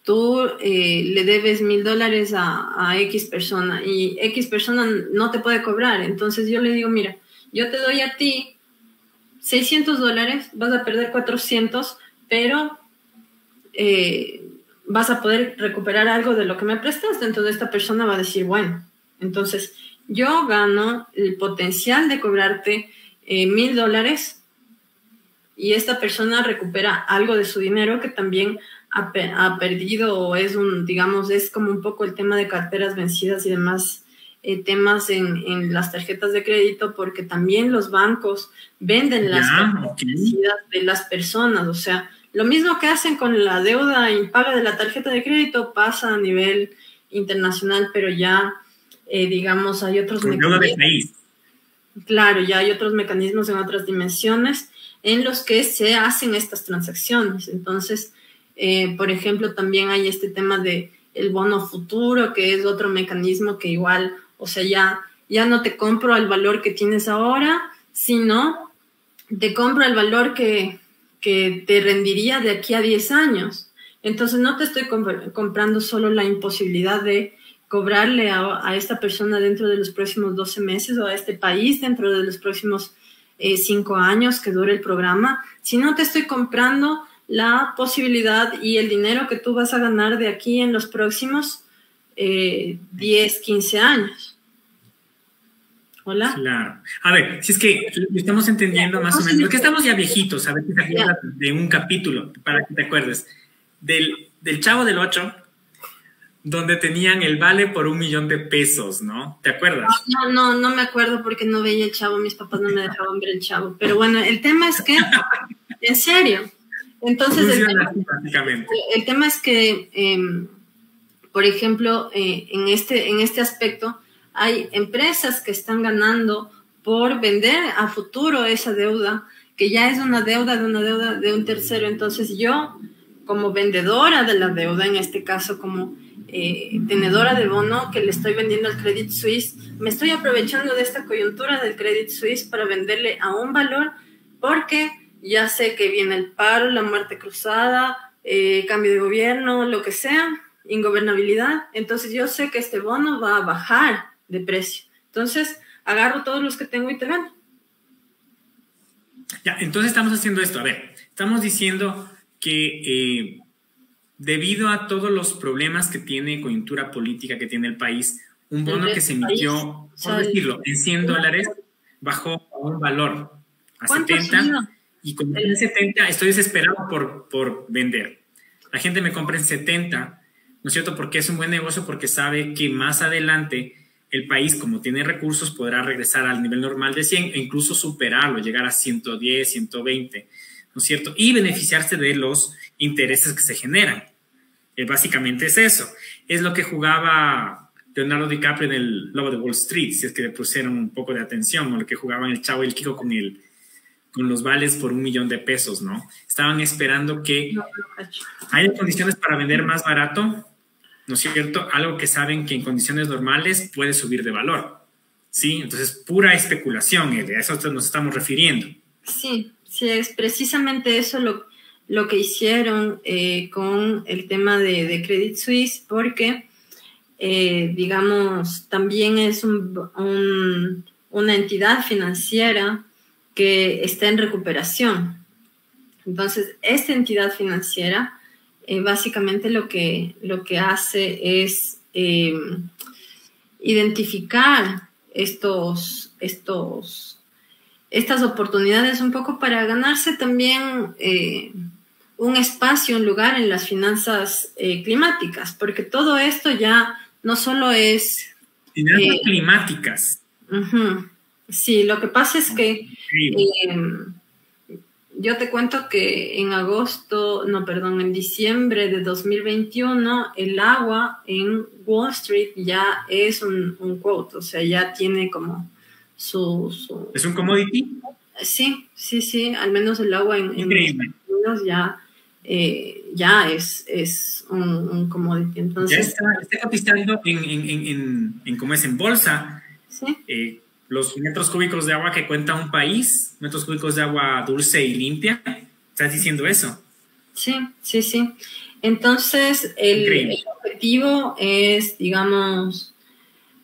tú le debes $1,000 a X persona y X persona no te puede cobrar. Entonces yo le digo, mira, yo te doy a ti $600, vas a perder 400, pero vas a poder recuperar algo de lo que me prestaste. Entonces esta persona va a decir, bueno, entonces yo gano el potencial de cobrarte $1,000 y esta persona recupera algo de su dinero que también ha perdido, o es digamos, es como un poco el tema de carteras vencidas y demás temas en las tarjetas de crédito, porque también los bancos venden las carteras vencidas de las personas. O sea, lo mismo que hacen con la deuda impaga de la tarjeta de crédito pasa a nivel internacional, pero ya, digamos, hay otros mecanismos. De país. Claro, ya hay otros mecanismos en otras dimensiones en los que se hacen estas transacciones. Entonces, por ejemplo, también hay este tema de el bono futuro, que es otro mecanismo que igual, o sea, ya no te compro al valor que tienes ahora, sino te compro al valor que te rendiría de aquí a 10 años. Entonces, no te estoy comprando solo la imposibilidad de cobrarle a esta persona dentro de los próximos 12 meses o a este país dentro de los próximos 5 años que dure el programa, sino te estoy comprando la posibilidad y el dinero que tú vas a ganar de aquí en los próximos 10, 15 años. ¿Hola? Claro. A ver, si es que lo estamos entendiendo más o menos. Porque estamos ya viejitos, a ver si te acuerdas de un capítulo, para que te acuerdes, del Chavo del Ocho, donde tenían el vale por $1,000,000, ¿no? ¿Te acuerdas? No me acuerdo porque no veía el Chavo, mis papás no me dejaban ver el Chavo. Pero bueno, el tema es que, en serio, entonces el tema es que, por ejemplo, en este aspecto, hay empresas que están ganando por vender a futuro esa deuda, que ya es una deuda de un tercero. Entonces yo, como vendedora de la deuda, en este caso como tenedora de bono que le estoy vendiendo al Credit Suisse, me estoy aprovechando de esta coyuntura del Credit Suisse para venderle a un valor, porque ya sé que viene el paro, la muerte cruzada, cambio de gobierno, lo que sea, ingobernabilidad. Entonces yo sé que este bono va a bajar de precio. Entonces agarro todos los que tengo y te gano. Ya, entonces estamos haciendo esto. A ver, estamos diciendo que debido a todos los problemas que tiene, coyuntura política que tiene el país, un bono que se emitió, por decirlo, en $100 bajó a un valor a 70, y con el 70 estoy desesperado por vender. La gente me compra en 70, ¿no es cierto? Porque es un buen negocio, porque sabe que más adelante el país, como tiene recursos, podrá regresar al nivel normal de 100 e incluso superarlo, llegar a 110, 120, ¿no es cierto? Y beneficiarse de los intereses que se generan. Básicamente es eso. Es lo que jugaba Leonardo DiCaprio en El Lobo de Wall Street, si es que le pusieron un poco de atención, o lo que jugaban el Chavo y el Kiko con con los vales por 1 millón de pesos, ¿no? Estaban esperando que haya condiciones para vender más barato, ¿no es cierto? Algo que saben que en condiciones normales puede subir de valor, ¿sí? Entonces, pura especulación, a eso nos estamos refiriendo. Sí, sí, es precisamente eso lo que hicieron con el tema de Credit Suisse, porque, digamos, también es una entidad financiera que está en recuperación. Entonces, esta entidad financiera básicamente lo que hace es identificar estas oportunidades un poco para ganarse también un espacio, un lugar en las finanzas climáticas, porque todo esto ya no solo es... Finanzas climáticas. Sí, lo que pasa es que yo te cuento que en diciembre de 2021, el agua en Wall Street ya es un quote, o sea, ya tiene como su... ¿Es un commodity? Sí, al menos el agua en Unidos ya es un commodity. Entonces, ya está cotizando en ¿cómo es? En bolsa. Sí. Los metros cúbicos de agua que cuenta un país, metros cúbicos de agua dulce y limpia. ¿Estás diciendo eso? Sí. Entonces, el objetivo es, digamos,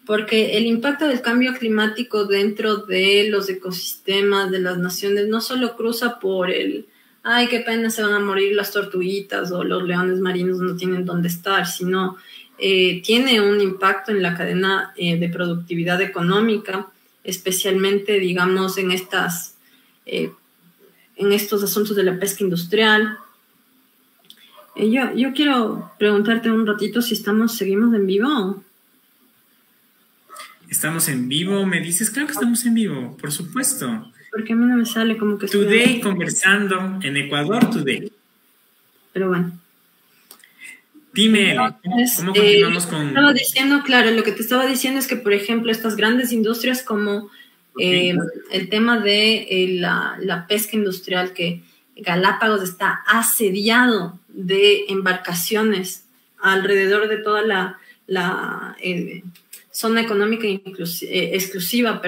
porque el impacto del cambio climático dentro de los ecosistemas de las naciones no solo cruza por ay, qué pena, se van a morir las tortuguitas o los leones marinos no tienen dónde estar, sino tiene un impacto en la cadena de productividad económica, especialmente, digamos, en estos asuntos de la pesca industrial. Yo quiero preguntarte un ratito si seguimos en vivo. ¿Estamos en vivo? ¿Me dices? Claro que estamos en vivo, por supuesto. Porque a mí no me sale como que... Today conversando en Ecuador Today. Pero bueno. Dime, ¿cómo continuamos con...? Estaba diciendo, claro, lo que te estaba diciendo es que, por ejemplo, estas grandes industrias como el tema de la pesca industrial, que Galápagos está asediado de embarcaciones alrededor de toda la zona económica exclusiva,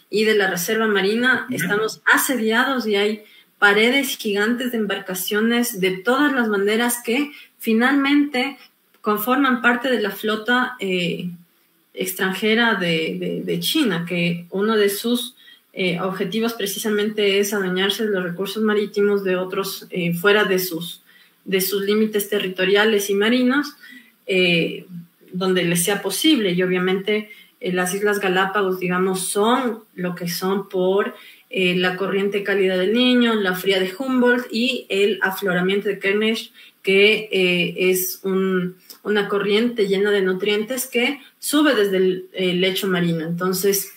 y de la reserva marina. Estamos asediados y hay paredes gigantes de embarcaciones de todas las banderas que finalmente conforman parte de la flota extranjera de China, que uno de sus objetivos precisamente es adueñarse de los recursos marítimos de otros fuera de sus límites territoriales y marinos, donde les sea posible. Y obviamente las Islas Galápagos, digamos, son lo que son por la corriente cálida del Niño, la fría de Humboldt y el afloramiento de Kernish, que es una corriente llena de nutrientes que sube desde el lecho marino. Entonces,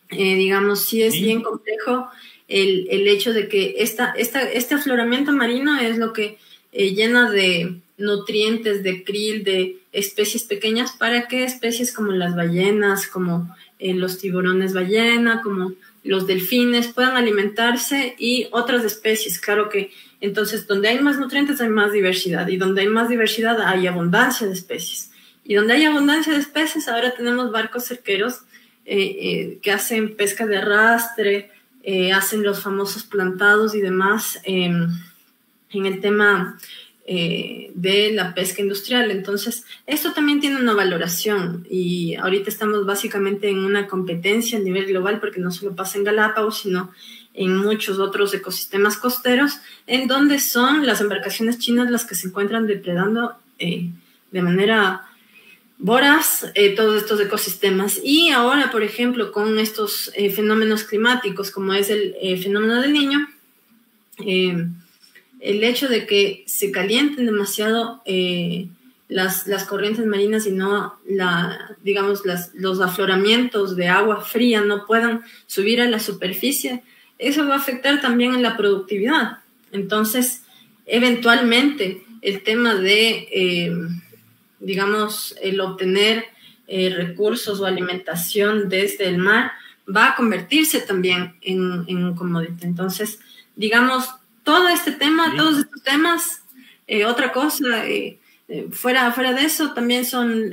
digamos, sí es bien complejo el hecho de que este afloramiento marino es lo que llena de nutrientes, de krill, de especies pequeñas, para que especies como las ballenas, como los tiburones ballena, como los delfines puedan alimentarse, y otras especies. Claro que entonces donde hay más nutrientes hay más diversidad, y donde hay más diversidad hay abundancia de especies, y donde hay abundancia de especies ahora tenemos barcos cerqueros que hacen pesca de arrastre, hacen los famosos plantados y demás en el tema de la pesca industrial. Entonces, esto también tiene una valoración, y ahorita estamos básicamente en una competencia a nivel global, porque no solo pasa en Galápagos, sino en muchos otros ecosistemas costeros, en donde son las embarcaciones chinas las que se encuentran depredando de manera voraz todos estos ecosistemas. Y ahora, por ejemplo, con estos fenómenos climáticos, como es el fenómeno del Niño, el hecho de que se calienten demasiado las corrientes marinas y no, los afloramientos de agua fría no puedan subir a la superficie, eso va a afectar también en la productividad. Entonces, eventualmente, el tema de, el obtener recursos o alimentación desde el mar va a convertirse también en un commodity. Entonces, digamos, todo este tema, todos estos temas, otra cosa, fuera de eso, también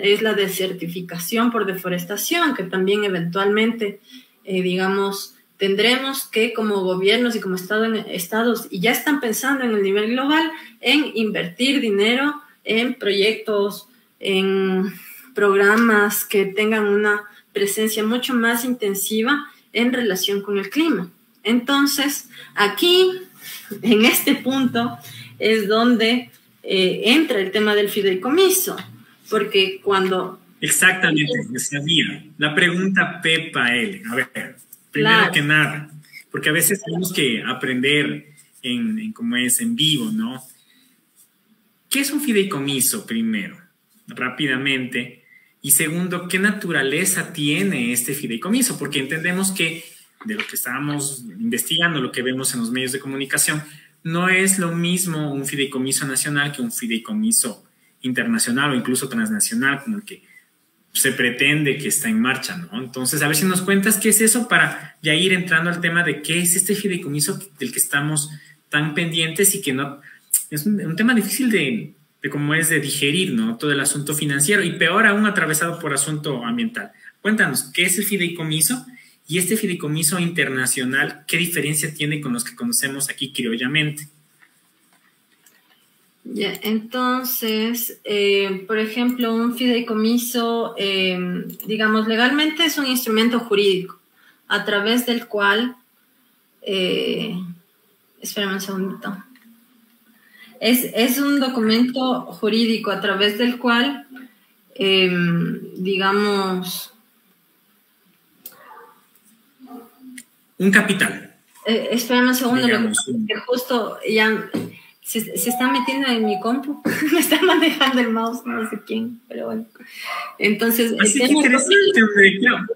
es la desertificación por deforestación, que también eventualmente, digamos, tendremos que como gobiernos y como estados, y ya están pensando en el nivel global, en invertir dinero en proyectos, en programas que tengan una presencia mucho más intensiva en relación con el clima. Entonces, aquí, en este punto, es donde entra el tema del fideicomiso, porque cuando... Exactamente, sabía. La pregunta Pepa L. A ver, primero que nada, porque a veces tenemos que aprender en cómo es en vivo, ¿no? ¿Qué es un fideicomiso, primero? Rápidamente. Y segundo, ¿qué naturaleza tiene este fideicomiso? Porque entendemos que de lo que estábamos investigando, lo que vemos en los medios de comunicación, no es lo mismo un fideicomiso nacional que un fideicomiso internacional o incluso transnacional, como el que se pretende que está en marcha, ¿no? Entonces, a ver si nos cuentas qué es eso para ya ir entrando al tema de qué es este fideicomiso del que estamos tan pendientes y que no... Es un tema difícil de cómo es de digerir, ¿no? Todo el asunto financiero y peor aún atravesado por asunto ambiental. Cuéntanos, ¿qué es el fideicomiso? Y este fideicomiso internacional, ¿qué diferencia tiene con los que conocemos aquí criollamente? Ya, entonces, por ejemplo, un fideicomiso, digamos, legalmente es un instrumento jurídico a través del cual, espérame un segundito, es un documento jurídico a través del cual, digamos... Un capital. Espérame un segundo, digamos, que justo ya... Se está metiendo en mi compu, me está manejando el mouse, no sé quién, pero bueno. Entonces, así que interesante, hombre, claro.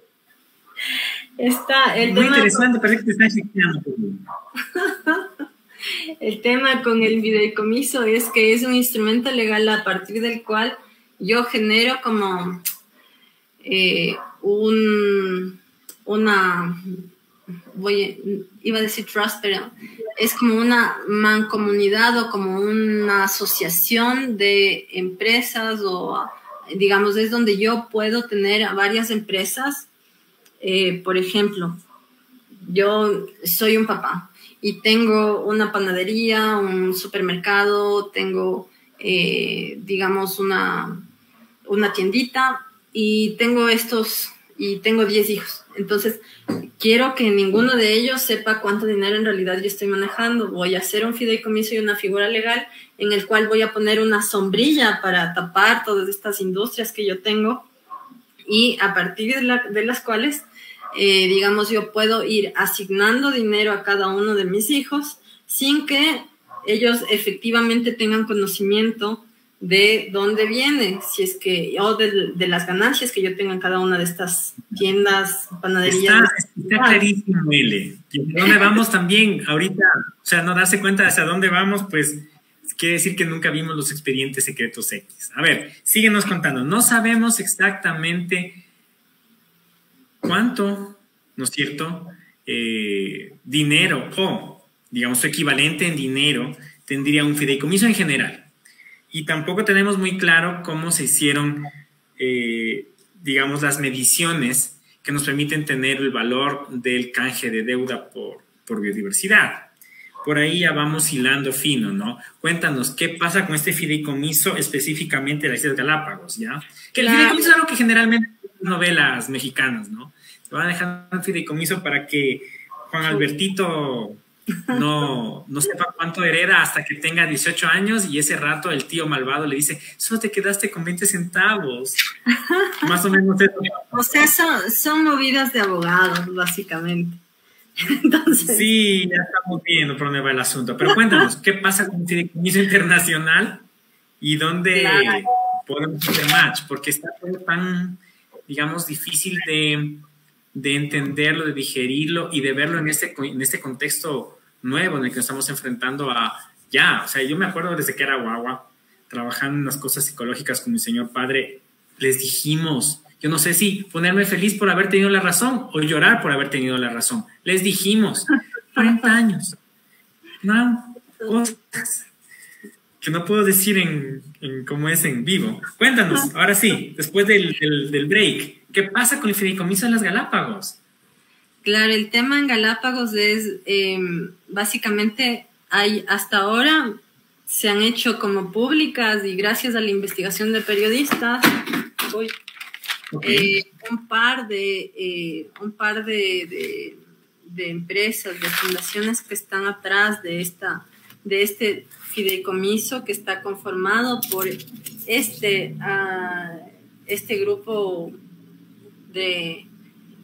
Está el muy tema interesante, parece que te estás chequeando. El tema con el fideicomiso es que es un instrumento legal a partir del cual yo genero como iba a decir trust, pero es como una mancomunidad o como una asociación de empresas o, digamos, es donde yo puedo tener a varias empresas. Por ejemplo, yo soy un papá y tengo una panadería, un supermercado, tengo, digamos, una tiendita y tengo 10 hijos. Entonces, quiero que ninguno de ellos sepa cuánto dinero en realidad yo estoy manejando. Voy a hacer un fideicomiso y una figura legal en el cual voy a poner una sombrilla para tapar todas estas industrias que yo tengo y a partir de las cuales, digamos, yo puedo ir asignando dinero a cada uno de mis hijos sin que ellos efectivamente tengan conocimiento de dónde viene, si es que, o de las ganancias que yo tenga en cada una de estas tiendas, panaderías. Está clarísimo, L. ¿Dónde vamos también ahorita? O sea, no darse cuenta de hacia dónde vamos, pues quiere decir que nunca vimos los expedientes secretos X. A ver, síguenos contando. No sabemos exactamente cuánto, ¿no es cierto?, dinero o, digamos, su equivalente en dinero tendría un fideicomiso en general. Y tampoco tenemos muy claro cómo se hicieron, digamos, las mediciones que nos permiten tener el valor del canje de deuda por biodiversidad. Por ahí ya vamos hilando fino, ¿no? Cuéntanos, ¿qué pasa con este fideicomiso específicamente de las Islas Galápagos, ya? Que el fideicomiso es algo que generalmente en novelas mexicanas, ¿no? Te van a dejar un fideicomiso para que Juan Albertito no sepa cuánto hereda hasta que tenga 18 años y ese rato el tío malvado le dice, solo te quedaste con 20 centavos. Más o menos eso. O sea, son movidas de abogados, básicamente. Entonces... Sí, ya estamos viendo por dónde va el asunto. Pero cuéntanos, ¿qué pasa con el fideicomiso internacional y dónde podemos hacer match? Porque está todo tan, digamos, difícil de entenderlo, de digerirlo y de verlo en este contexto nuevo en el que nos estamos enfrentando o sea, yo me acuerdo desde que era guagua, trabajando en las cosas psicológicas con mi señor padre, les dijimos Yo no sé si ponerme feliz por haber tenido la razón o llorar por haber tenido la razón. Les dijimos, 40 años. No, cosas que no puedo decir en cómo es en vivo. Cuéntanos, ahora sí, después del break, ¿qué pasa con el fideicomiso en las Galápagos? Claro, el tema en Galápagos es, básicamente, hasta ahora se han hecho como públicas y gracias a la investigación de periodistas, un par de empresas, de fundaciones que están atrás de este fideicomiso que está conformado por este grupo de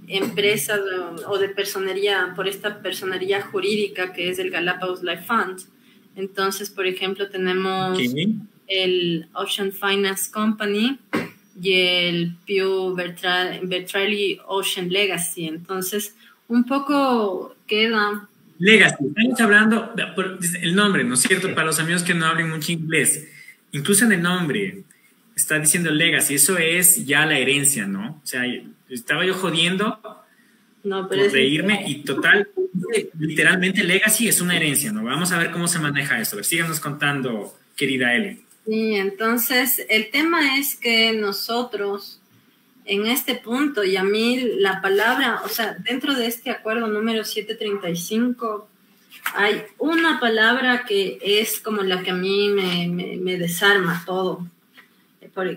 empresas o de personería, por esta personería jurídica que es el Galapagos Life Fund. Entonces, por ejemplo, tenemos el Ocean Finance Company y el Pio Bertrelli Ocean Legacy. Entonces, un poco queda... Legacy, estamos hablando el nombre, ¿no es cierto? Para los amigos que no hablen mucho inglés, incluso en el nombre está diciendo Legacy, eso es ya la herencia, ¿no? O sea, estaba yo jodiendo por reírme y total, literalmente Legacy es una herencia, ¿no? Vamos a ver cómo se maneja esto. A ver, síganos contando, querida Ellen. Sí, entonces el tema es que nosotros en este punto, y a mí la palabra, o sea, dentro de este acuerdo número 735, hay una palabra que es como la que a mí me desarma todo.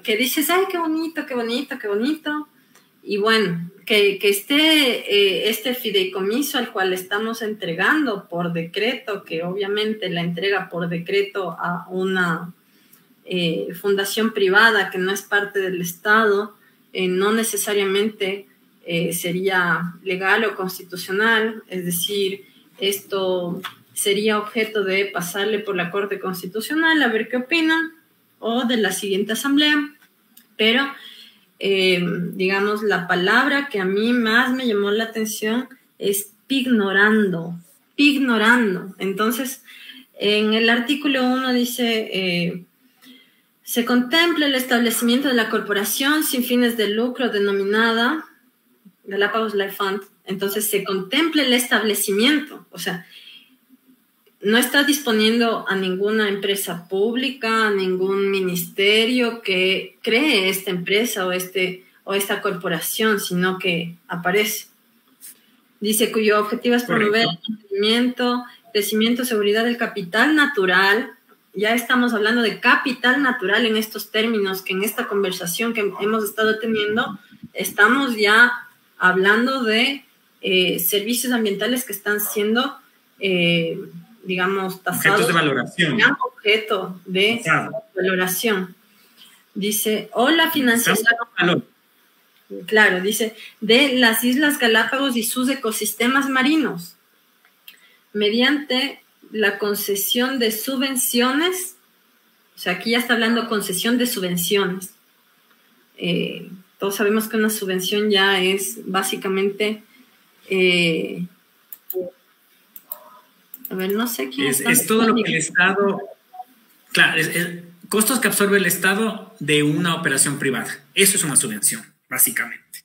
Que dices, ay, qué bonito, qué bonito, qué bonito. Y bueno, que esté este fideicomiso al cual estamos entregando por decreto, que obviamente la entrega por decreto a una fundación privada que no es parte del Estado, no necesariamente sería legal o constitucional, es decir, esto sería objeto de pasarle por la Corte Constitucional a ver qué opinan, o de la siguiente asamblea, pero digamos, la palabra que a mí más me llamó la atención es pignorando. Entonces, en el artículo 1 dice... se contempla el establecimiento de la corporación sin fines de lucro denominada Galapagos Life Fund. Entonces, se contempla el establecimiento. O sea, no está disponiendo a ninguna empresa pública, a ningún ministerio que cree esta empresa o esta corporación, sino que aparece. Dice cuyo objetivo es promover el mantenimiento, crecimiento, seguridad del capital natural. Ya estamos hablando de capital natural en estos términos, que en esta conversación que hemos estado teniendo, estamos ya hablando de servicios ambientales que están siendo, digamos, tasados. Objetos de valoración. Objeto de valoración. Dice, o la financiación. Claro, dice, de las Islas Galápagos y sus ecosistemas marinos, mediante la concesión de subvenciones, o sea, aquí ya está hablando concesión de subvenciones. Todos sabemos que una subvención ya es básicamente, a ver, no sé quién es todo lo que el Estado, claro, es costos que absorbe el Estado de una operación privada. Eso es una subvención, básicamente.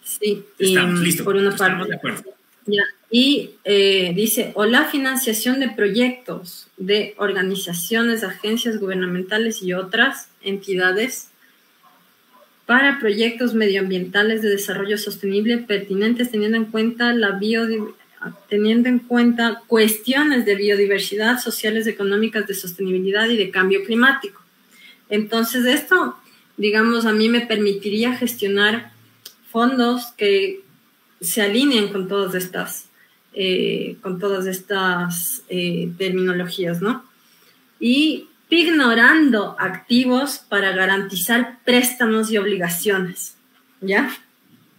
Sí, estamos listos. Por una estamos parte. De acuerdo. Ya. Y dice, o la financiación de proyectos de organizaciones, agencias gubernamentales y otras entidades para proyectos medioambientales de desarrollo sostenible pertinentes teniendo en cuenta cuestiones de biodiversidad, sociales, económicas, de sostenibilidad y de cambio climático. Entonces esto, digamos, a mí me permitiría gestionar fondos que se alineen con todas estas terminologías, ¿no? Y ignorando activos para garantizar préstamos y obligaciones, ¿ya?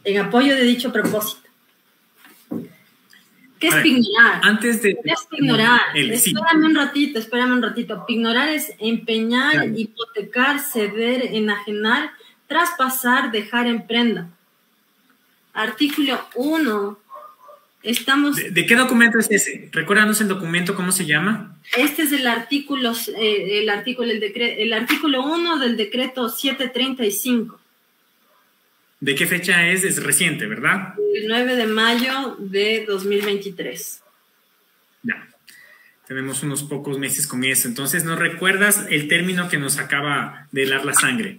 En apoyo de dicho propósito. ¿Qué es pignorar? ¿Qué es pignorar? Espérame un ratito. Pignorar es empeñar, hipotecar, ceder, enajenar, traspasar, dejar en prenda. Artículo 1 Estamos... ¿De qué documento es ese? Recuérdanos el documento, ¿cómo se llama? Este es el artículo 1 del decreto 735. ¿De qué fecha es? Es reciente, ¿verdad? El 9 de mayo de 2023. Ya. Tenemos unos pocos meses con eso. Entonces, ¿nos recuerdas el término que nos acaba de helar la sangre?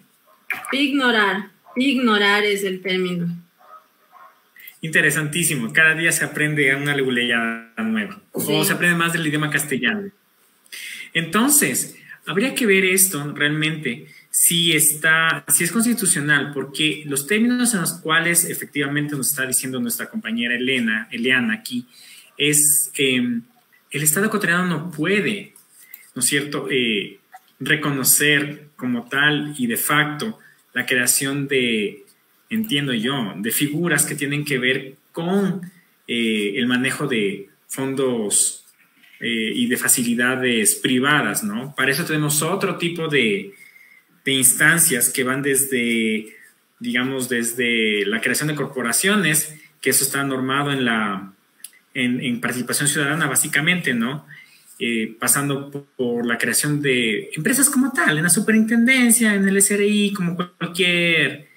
Ignorar. Ignorar es el término. Interesantísimo. Cada día se aprende una leguleyada nueva. Sí. O se aprende más del idioma castellano. Entonces, habría que ver esto realmente si es constitucional, porque los términos en los cuales efectivamente nos está diciendo nuestra compañera Eliana aquí, es el Estado ecuatoriano no puede, ¿no es cierto?, reconocer como tal y de facto la creación de, entiendo yo, de figuras que tienen que ver con el manejo de fondos y de facilidades privadas, ¿no? Para eso tenemos otro tipo de instancias que van desde, digamos, desde la creación de corporaciones, que eso está normado en participación ciudadana básicamente, ¿no? Pasando por la creación de empresas como tal, en la superintendencia, en el SRI, como cualquier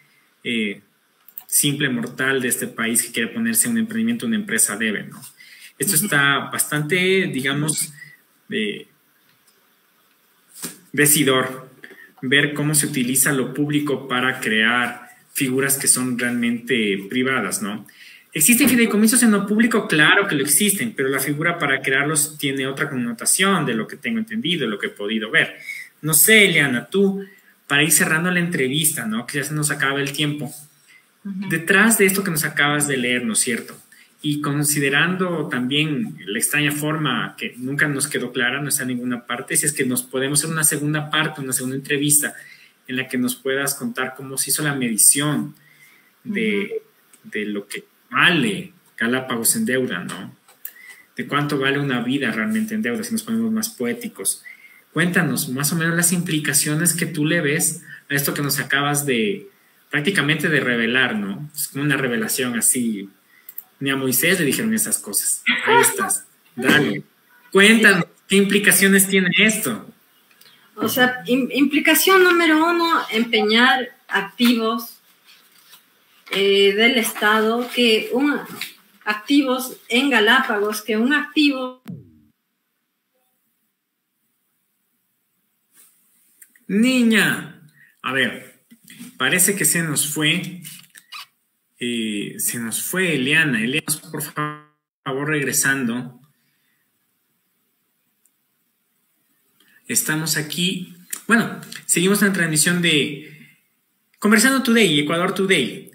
simple mortal de este país que quiera ponerse un emprendimiento, una empresa debe, ¿no? Esto está bastante, digamos, decidor ver cómo se utiliza lo público para crear figuras que son realmente privadas, ¿no? ¿Existen fideicomisos en lo público? Claro que lo existen, pero la figura para crearlos tiene otra connotación de lo que tengo entendido, de lo que he podido ver. No sé, Eliana, tú, para ir cerrando la entrevista, ¿no? Que ya se nos acaba el tiempo. Detrás de esto que nos acabas de leer, ¿no es cierto? Y considerando también la extraña forma que nunca nos quedó clara, no está en ninguna parte, si es que nos podemos hacer una segunda parte, una segunda entrevista en la que nos puedas contar cómo se hizo la medición de lo que vale Galápagos en deuda, ¿no? De cuánto vale una vida realmente en deuda, si nos ponemos más poéticos. Cuéntanos más o menos las implicaciones que tú le ves a esto que nos acabas de prácticamente de revelar, ¿no? Es como una revelación así. Ni a Moisés le dijeron esas cosas. Ahí estás. Dale. Cuéntanos, ¿qué implicaciones tiene esto? O sea, implicación número 1, empeñar activos del Estado, activos en Galápagos, que un activo... Niña, a ver, parece que se nos fue Eliana. Eliana, por favor, regresando. Estamos aquí. Bueno, seguimos en la transmisión de Conversando Today, Ecuador Today.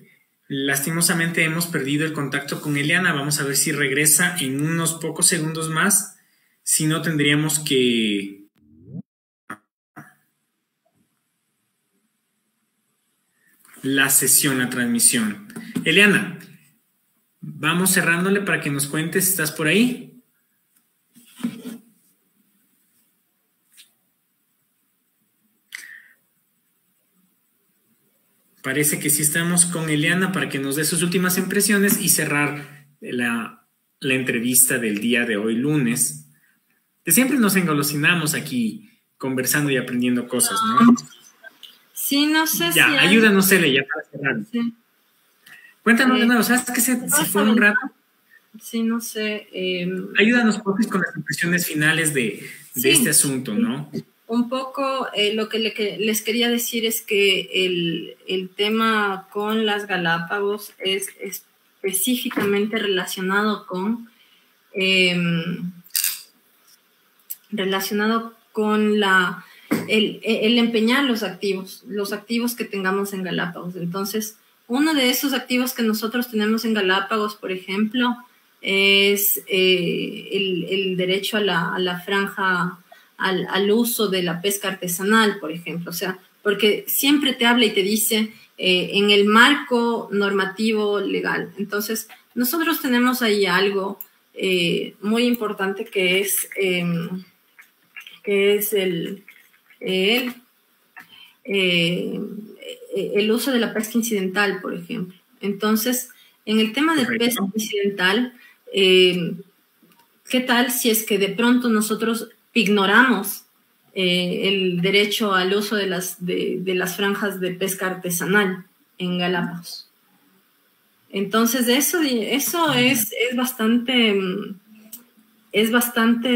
Lastimosamente hemos perdido el contacto con Eliana. Vamos a ver si regresa en unos pocos segundos más. Si no, tendríamos que... la sesión, la transmisión. Eliana, vamos cerrándole para que nos cuentes, ¿estás por ahí? Parece que sí estamos con Eliana para que nos dé sus últimas impresiones y cerrar la entrevista del día de hoy, lunes. Que siempre nos engolosinamos aquí conversando y aprendiendo cosas, ¿no? Sí, no sé ya, si... Ya, ayúdanos, Ele, ya para cerrar. Sí. Cuéntanos de nuevo, ¿sabes que se fue un rato? Sí, no sé. Ayúdanos, porfis, con las impresiones finales de este asunto, ¿no? Un poco lo que les quería decir es que el tema con las Galápagos es específicamente relacionado con el empeñar los activos que tengamos en Galápagos. Entonces, uno de esos activos que nosotros tenemos en Galápagos, por ejemplo, es el derecho a la franja, al uso de la pesca artesanal, por ejemplo. O sea, porque siempre te habla y te dice en el marco normativo legal. Entonces, nosotros tenemos ahí algo muy importante que es el uso de la pesca incidental, por ejemplo. Entonces, en el tema de pesca incidental, ¿Qué tal si es que de pronto nosotros ignoramos el derecho al uso de las franjas de pesca artesanal en Galápagos? Entonces, eso es bastante,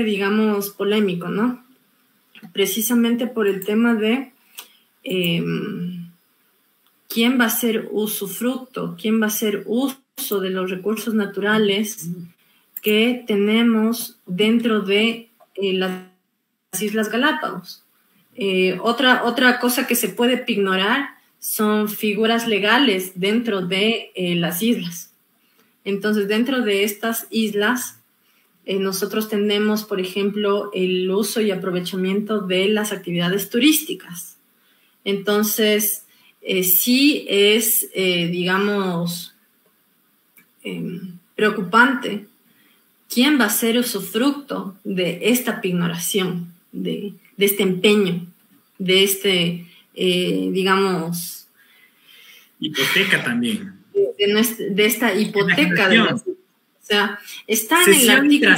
digamos, polémico, ¿no? Precisamente por el tema de quién va a ser usufructo, quién va a hacer uso de los recursos naturales que tenemos dentro de las Islas Galápagos. Otra cosa que se puede ignorar son figuras legales dentro de las islas. Entonces, dentro de estas islas, nosotros tenemos, por ejemplo, el uso y aprovechamiento de las actividades turísticas. Entonces, sí es, digamos, preocupante quién va a ser usufructo de esta pignoración, de este empeño, de este, digamos... Hipoteca también. De esta hipoteca. O sea, está en el artículo...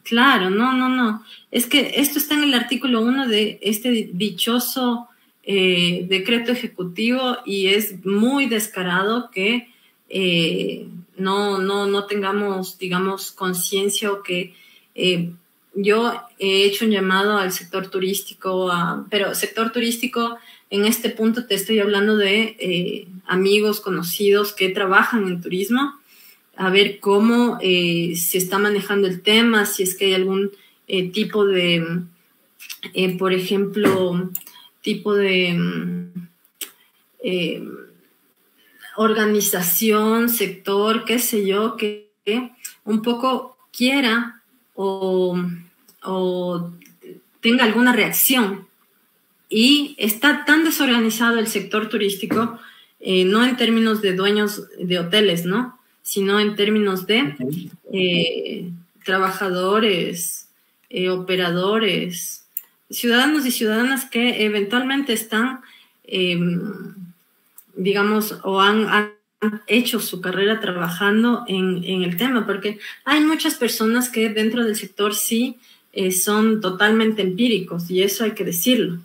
Claro, no. Es que esto está en el artículo 1 de este dichoso decreto ejecutivo y es muy descarado que no tengamos, digamos, conciencia o que yo he hecho un llamado al sector turístico, pero sector turístico, en este punto te estoy hablando de amigos, conocidos que trabajan en turismo, a ver cómo se está manejando el tema, si es que hay algún tipo de, por ejemplo, tipo de organización, sector, qué sé yo, que un poco quiera o tenga alguna reacción. Y está tan desorganizado el sector turístico, no en términos de dueños de hoteles, ¿no?, sino en términos de trabajadores, operadores, ciudadanos y ciudadanas que eventualmente están, digamos, o han hecho su carrera trabajando en el tema, porque hay muchas personas que dentro del sector sí son totalmente empíricos, y eso hay que decirlo.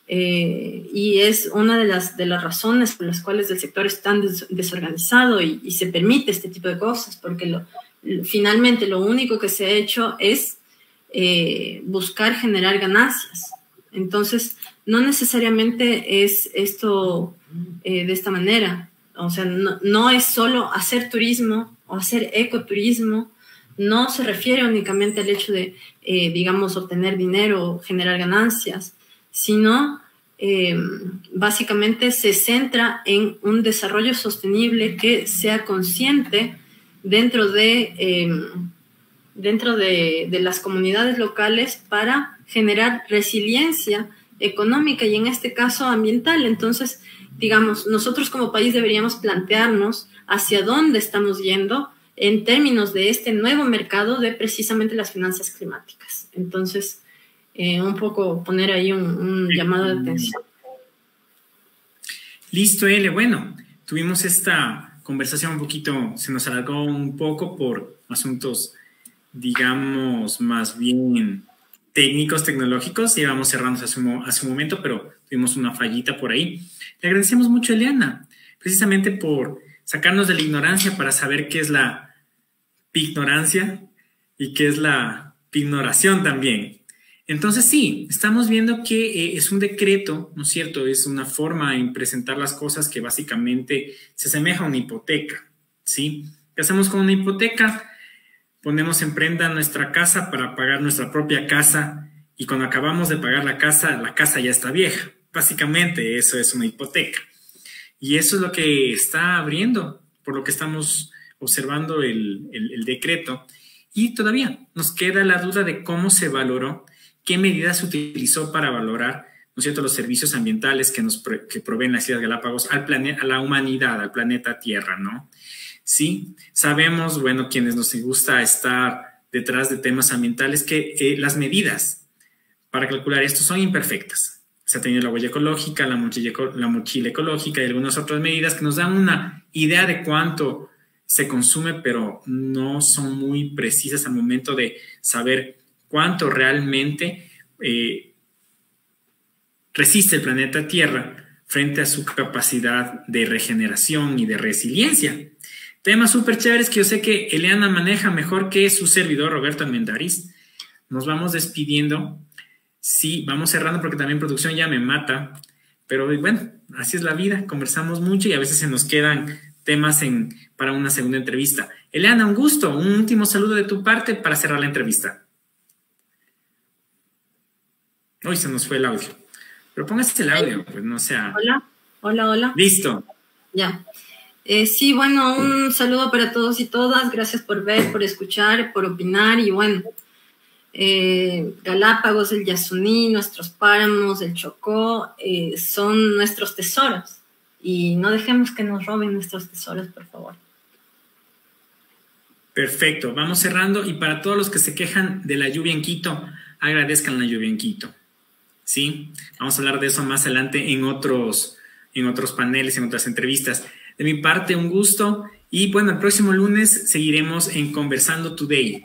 Y es una de las razones por las cuales el sector es tan desorganizado y se permite este tipo de cosas, porque finalmente lo único que se ha hecho es buscar generar ganancias. Entonces, no necesariamente es esto de esta manera. O sea, no es solo hacer turismo o hacer ecoturismo, no se refiere únicamente al hecho de, digamos, obtener dinero o generar ganancias, sino básicamente se centra en un desarrollo sostenible que sea consciente dentro de las comunidades locales para generar resiliencia económica y en este caso ambiental. Entonces, digamos, nosotros como país deberíamos plantearnos hacia dónde estamos yendo en términos de este nuevo mercado de precisamente las finanzas climáticas. Entonces, un poco poner ahí un llamado de atención. Listo, Ele. Bueno, tuvimos esta conversación un poquito, se nos alargó un poco por asuntos, digamos, más bien técnicos, tecnológicos, y vamos cerrando hace un momento, pero tuvimos una fallita por ahí. Le agradecemos mucho a Eliana, precisamente por sacarnos de la ignorancia para saber qué es la pignorancia y qué es la pignoración también. Entonces sí, estamos viendo que es un decreto, ¿no es cierto? Es una forma en presentar las cosas que básicamente se asemeja a una hipoteca, ¿sí? ¿Qué hacemos con una hipoteca? Ponemos en prenda nuestra casa para pagar nuestra propia casa y cuando acabamos de pagar la casa ya está vieja. Básicamente eso es una hipoteca. Y eso es lo que está abriendo, por lo que estamos observando el decreto. Y todavía nos queda la duda de cómo se valoró, qué medidas se utilizó para valorar, ¿no es cierto?, los servicios ambientales que proveen las Islas Galápagos al planeta, a la humanidad, al planeta Tierra, ¿no? Sí, sabemos, bueno, quienes nos gusta estar detrás de temas ambientales, que las medidas para calcular esto son imperfectas. Se ha tenido la huella ecológica, la mochila ecológica y algunas otras medidas que nos dan una idea de cuánto se consume, pero no son muy precisas al momento de saber cuánto realmente resiste el planeta Tierra frente a su capacidad de regeneración y de resiliencia. Temas súper chéveres que yo sé que Eliana maneja mejor que su servidor Roberto Almendariz. Nos vamos despidiendo. Sí, vamos cerrando porque también producción ya me mata. Pero bueno, así es la vida. Conversamos mucho y a veces se nos quedan temas para una segunda entrevista. Eliana, un gusto. Un último saludo de tu parte para cerrar la entrevista. Hoy se nos fue el audio. Pero póngase el audio, pues no sea... Hola. Listo. Ya. Sí, bueno, un saludo para todos y todas. Gracias por ver, por escuchar, por opinar. Y bueno, Galápagos, el Yasuní, nuestros páramos, el Chocó, son nuestros tesoros. Y no dejemos que nos roben nuestros tesoros, por favor. Perfecto. Vamos cerrando. Y para todos los que se quejan de la lluvia en Quito, agradezcan la lluvia en Quito. ¿Sí? Vamos a hablar de eso más adelante en otros paneles, en otras entrevistas. De mi parte, un gusto. Y bueno, el próximo lunes seguiremos en Conversando Today.